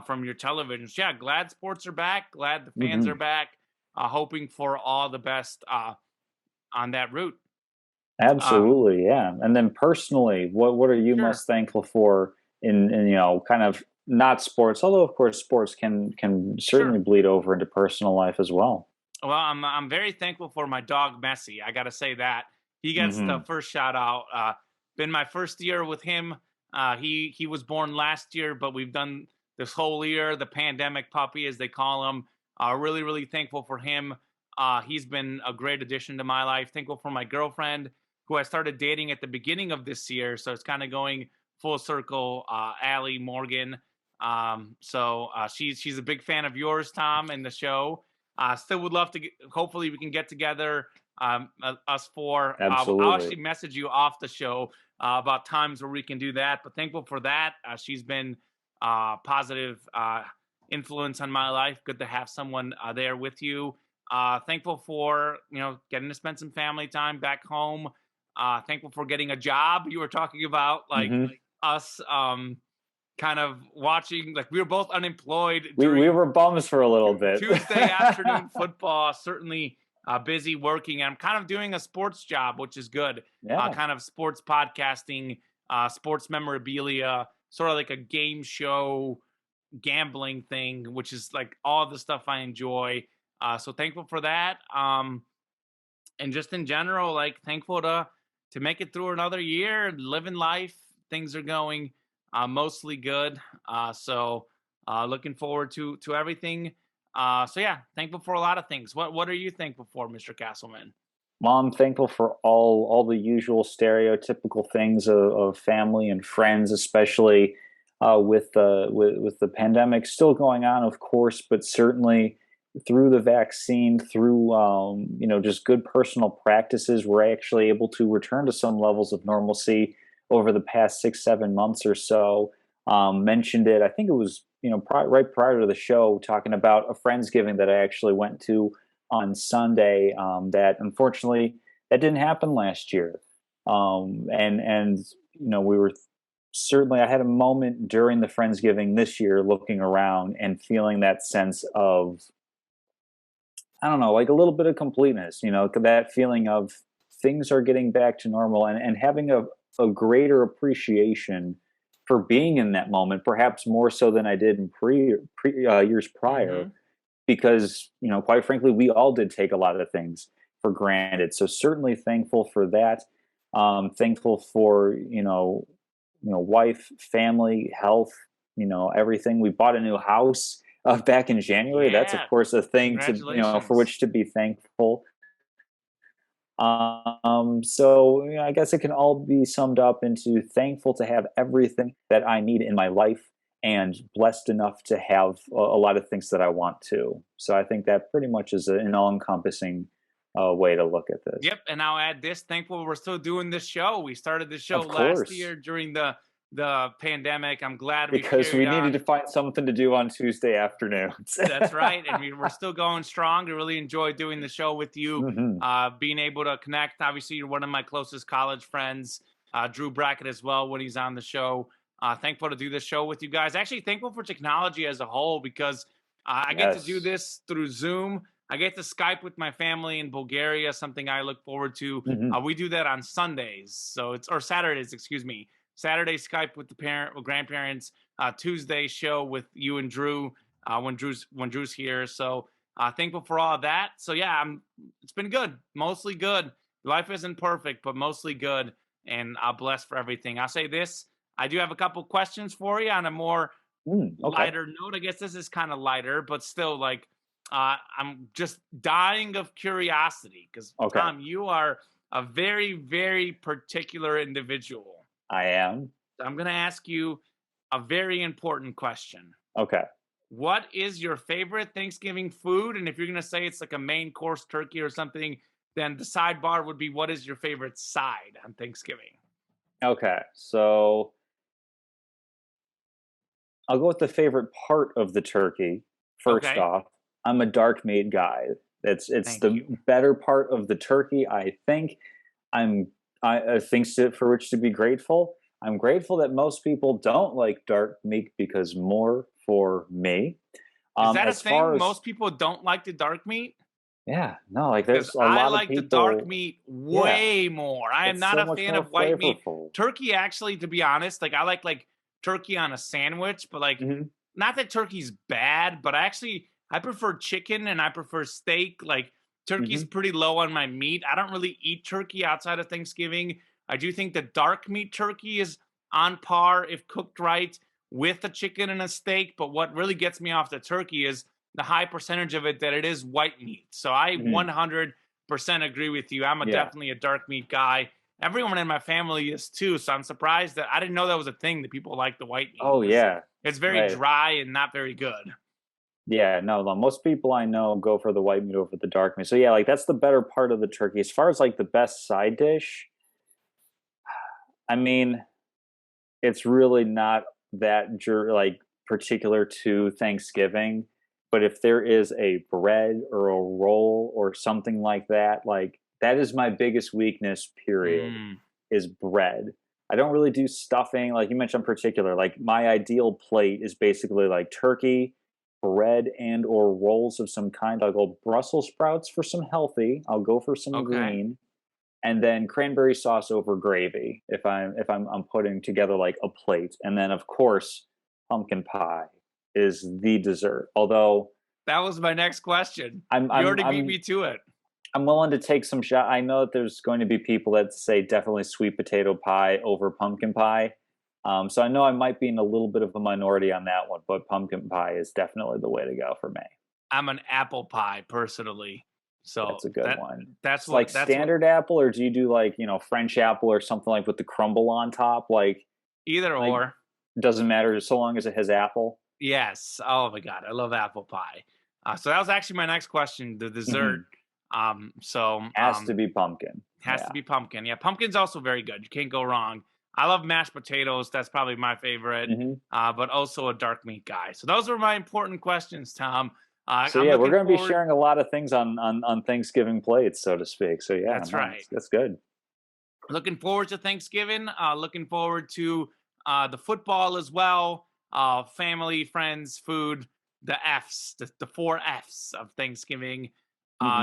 Speaker 1: from your television. So yeah, glad sports are back. Glad the fans are
Speaker 2: Hmm.
Speaker 1: back. Hoping for all the best on that route. Uh,
Speaker 2: Absolutely, yeah. And then personally, what are you
Speaker 1: sure,
Speaker 2: most thankful for in kind of not sports, although of course sports can certainly
Speaker 1: sure.
Speaker 2: bleed over into personal life as well.
Speaker 1: Well, I'm very thankful for my dog Messi. I got to say that he gets the
Speaker 2: Hmm.
Speaker 1: first shout out. Been my first year with him. He was born last year, but we've done this whole year the pandemic puppy, as they call him. Really thankful for him. He's been a great addition to my life. Thankful for my girlfriend, who I started dating at the beginning of this year, so it's kind of going full circle. Allie Morgan. So she's a big fan of yours, Tom, and the show. Still would love to hopefully we can get together, us four. I'll
Speaker 2: Absolutely.
Speaker 1: actually message you off the show about times where we can do that. But thankful for that. She's been positive influence on my life. Good to have someone there with you. Thankful for getting to spend some family time back home. Thankful for getting a job. You were talking about like
Speaker 2: Hmm.
Speaker 1: us kind of watching, like we were both unemployed
Speaker 2: We
Speaker 1: during
Speaker 2: were bums for a little bit.
Speaker 1: Tuesday afternoon football. Certainly busy working. I'm kind of doing a sports job, which is good.
Speaker 2: Yeah.
Speaker 1: Kind of sports podcasting, sports memorabilia, sort of like a game show gambling thing, which is like all the stuff I enjoy. So thankful for that. And just in general, like thankful to make it through another year, living life. Things are going mostly good. So looking forward to everything. So yeah, thankful for a lot of things. What are you thankful for, Mr. Castleman?
Speaker 2: Well, I'm thankful for all the usual stereotypical things of family and friends, especially with the pandemic still going on, of course, but certainly through the vaccine, through just good personal practices, we're actually able to return to some levels of normalcy over the past 6-7 months or so. Mentioned it, I think it was right prior to the show, talking about a Friendsgiving that I actually went to on Sunday. That unfortunately that didn't happen last year, and we were certainly, I had a moment during the Friendsgiving this year looking around and feeling that sense of, I don't know, like a little bit of completeness, that feeling of things are getting back to normal, and having a greater appreciation for being in that moment, perhaps more so than I did in years prior,
Speaker 1: Mm-hmm.
Speaker 2: because, quite frankly, we all did take a lot of things for granted. So certainly thankful for that. Thankful for, wife, family, health, everything. We bought a new house back in January. That's of
Speaker 1: Yeah.
Speaker 2: course a thing to, for
Speaker 1: Congratulations.
Speaker 2: which to be thankful. So I guess it can all be summed up into thankful to have everything that I need in my life, and blessed enough to have a lot of things that I want to. So I think that pretty much is an all-encompassing way to look at this.
Speaker 1: Yep, and I'll add this. Thankful we're still doing this show. We started this show
Speaker 2: Of
Speaker 1: last
Speaker 2: course,
Speaker 1: year during the pandemic. I'm glad we've
Speaker 2: because
Speaker 1: carried
Speaker 2: we needed to
Speaker 1: on.
Speaker 2: find something to do on Tuesday afternoons.
Speaker 1: That's right, and we're still going strong. We really enjoy doing the show with you,
Speaker 2: Hmm.
Speaker 1: being able to connect. Obviously, you're one of my closest college friends, Drew Brackett as well when he's on the show. Thankful to do this show with you guys. Actually, thankful for technology as a whole because I get to do
Speaker 2: Yes.
Speaker 1: this through Zoom. I get to Skype with my family in Bulgaria, something I look forward to.
Speaker 2: Hmm.
Speaker 1: We do that on Sundays, or Saturdays, excuse me. Saturday Skype with the parent or grandparents. Tuesday show with you and Drew when Drew's here. So thankful for all of that. So yeah, it's been good, mostly good. Life isn't perfect, but mostly good, and I'm blessed for everything. I'll say this: I do have a couple questions for you on a more
Speaker 2: Okay.
Speaker 1: lighter note. I guess this is kind of lighter, but still, like, I'm just dying of curiosity because
Speaker 2: Okay.
Speaker 1: Tom, you are a very, very particular individual.
Speaker 2: I am.
Speaker 1: So I'm going to ask you a very important question.
Speaker 2: Okay.
Speaker 1: What is your favorite Thanksgiving food? And if you're going to say it's like a main course turkey or something, then the sidebar would be what is your favorite side on Thanksgiving?
Speaker 2: Okay. So I'll go with the favorite part of the turkey. First
Speaker 1: Okay.
Speaker 2: off, I'm a dark meat guy. It's
Speaker 1: Thank
Speaker 2: the
Speaker 1: you.
Speaker 2: better part of the turkey, I think. I'm things for which to be grateful. I'm grateful that most people don't like dark meat because more for me.
Speaker 1: Is that a
Speaker 2: As far
Speaker 1: thing?
Speaker 2: as
Speaker 1: Most people don't like the dark meat?
Speaker 2: yeah, no, like
Speaker 1: Because
Speaker 2: there's a
Speaker 1: I
Speaker 2: lot of
Speaker 1: like the dark
Speaker 2: people.
Speaker 1: meat
Speaker 2: Yeah,
Speaker 1: way more. I am
Speaker 2: it's
Speaker 1: not
Speaker 2: so
Speaker 1: a
Speaker 2: much
Speaker 1: fan
Speaker 2: more
Speaker 1: of white meat.
Speaker 2: flavorful.
Speaker 1: Turkey, actually, to be honest, like I like turkey on a sandwich, but like
Speaker 2: Hmm.
Speaker 1: not that turkey's bad, but I prefer chicken and I prefer steak. Like turkey's
Speaker 2: Hmm.
Speaker 1: pretty low on my meat. I don't really eat turkey outside of Thanksgiving. I do think the dark meat turkey is on par if cooked right with a chicken and a steak. But what really gets me off the turkey is the high percentage of it that it is white meat. So I
Speaker 2: Hmm.
Speaker 1: 100% agree with you. I'm
Speaker 2: Yeah.
Speaker 1: definitely a dark meat guy. Everyone in my family is too. So I'm surprised that I didn't know that was a thing that people like the white meat
Speaker 2: Oh
Speaker 1: because
Speaker 2: yeah.
Speaker 1: it's very
Speaker 2: Right.
Speaker 1: dry and not very good.
Speaker 2: Yeah, no, most people I know go for the white meat over the dark meat. So yeah, like that's the better part of the turkey. As far as like the best side dish, I mean, it's really not that like particular to Thanksgiving. But if there is a bread or a roll or something like that is my biggest weakness, period,
Speaker 1: Mm,
Speaker 2: is bread. I don't really do stuffing. Like you mentioned in particular, like my ideal plate is basically like turkey, bread, and or rolls of some kind. I'll go Brussels sprouts for some healthy. I'll go for some
Speaker 1: okay.
Speaker 2: green, and then cranberry sauce over gravy if I'm putting together like a plate. And then of course pumpkin pie is the dessert. Although
Speaker 1: That was my next question.
Speaker 2: I'm
Speaker 1: You
Speaker 2: I'm
Speaker 1: already beat
Speaker 2: I'm
Speaker 1: me to it.
Speaker 2: I'm willing to take some shot. I know that there's going to be people that say definitely sweet potato pie over pumpkin pie. So I know I might be in a little bit of a minority on that one, but pumpkin pie is definitely the way to go for me.
Speaker 1: I'm an apple pie personally. So
Speaker 2: That's a good one.
Speaker 1: that's
Speaker 2: It's like
Speaker 1: what
Speaker 2: standard apple, or do you do like French apple or something like with the crumble on top?
Speaker 1: either
Speaker 2: Like
Speaker 1: or.
Speaker 2: Doesn't matter so long as it has apple.
Speaker 1: Yes. Oh my God, I love apple pie. So that was actually my next question. The dessert. So
Speaker 2: Has to be pumpkin.
Speaker 1: has to be pumpkin. Yeah, pumpkin's also very good. You can't go wrong. I love mashed potatoes. That's probably my favorite. But also a dark meat guy. So those were my important questions, Tom.
Speaker 2: So
Speaker 1: I'm
Speaker 2: yeah, we're
Speaker 1: looking
Speaker 2: going to be
Speaker 1: forward.
Speaker 2: sharing a lot of things on Thanksgiving plates, so to speak. So yeah,
Speaker 1: That's
Speaker 2: no,
Speaker 1: right.
Speaker 2: that's good.
Speaker 1: Looking forward to Thanksgiving. Looking forward to the football as well. Family, friends, food. The F's, the four F's of Thanksgiving.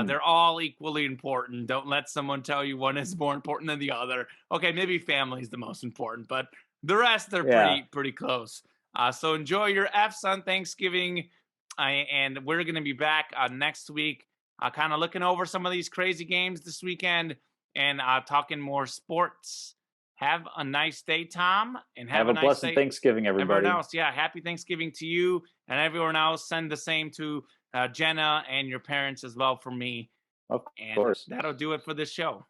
Speaker 1: They're all equally important. Don't let someone tell you one is more important than the other. Okay, maybe family is the most important, but the rest are
Speaker 2: Yeah.
Speaker 1: pretty close. So enjoy your F's on Thanksgiving, and we're going to be back next week, kind of looking over some of these crazy games this weekend and talking more sports. Have a nice day, Tom, and have
Speaker 2: Have
Speaker 1: a
Speaker 2: a
Speaker 1: nice
Speaker 2: blessed
Speaker 1: day,
Speaker 2: Thanksgiving,
Speaker 1: everyone
Speaker 2: everybody.
Speaker 1: else. Yeah, happy Thanksgiving to you and everyone else. Send the same to Jenna and your parents as well for me.
Speaker 2: Of
Speaker 1: And
Speaker 2: course.
Speaker 1: that'll do it for this show.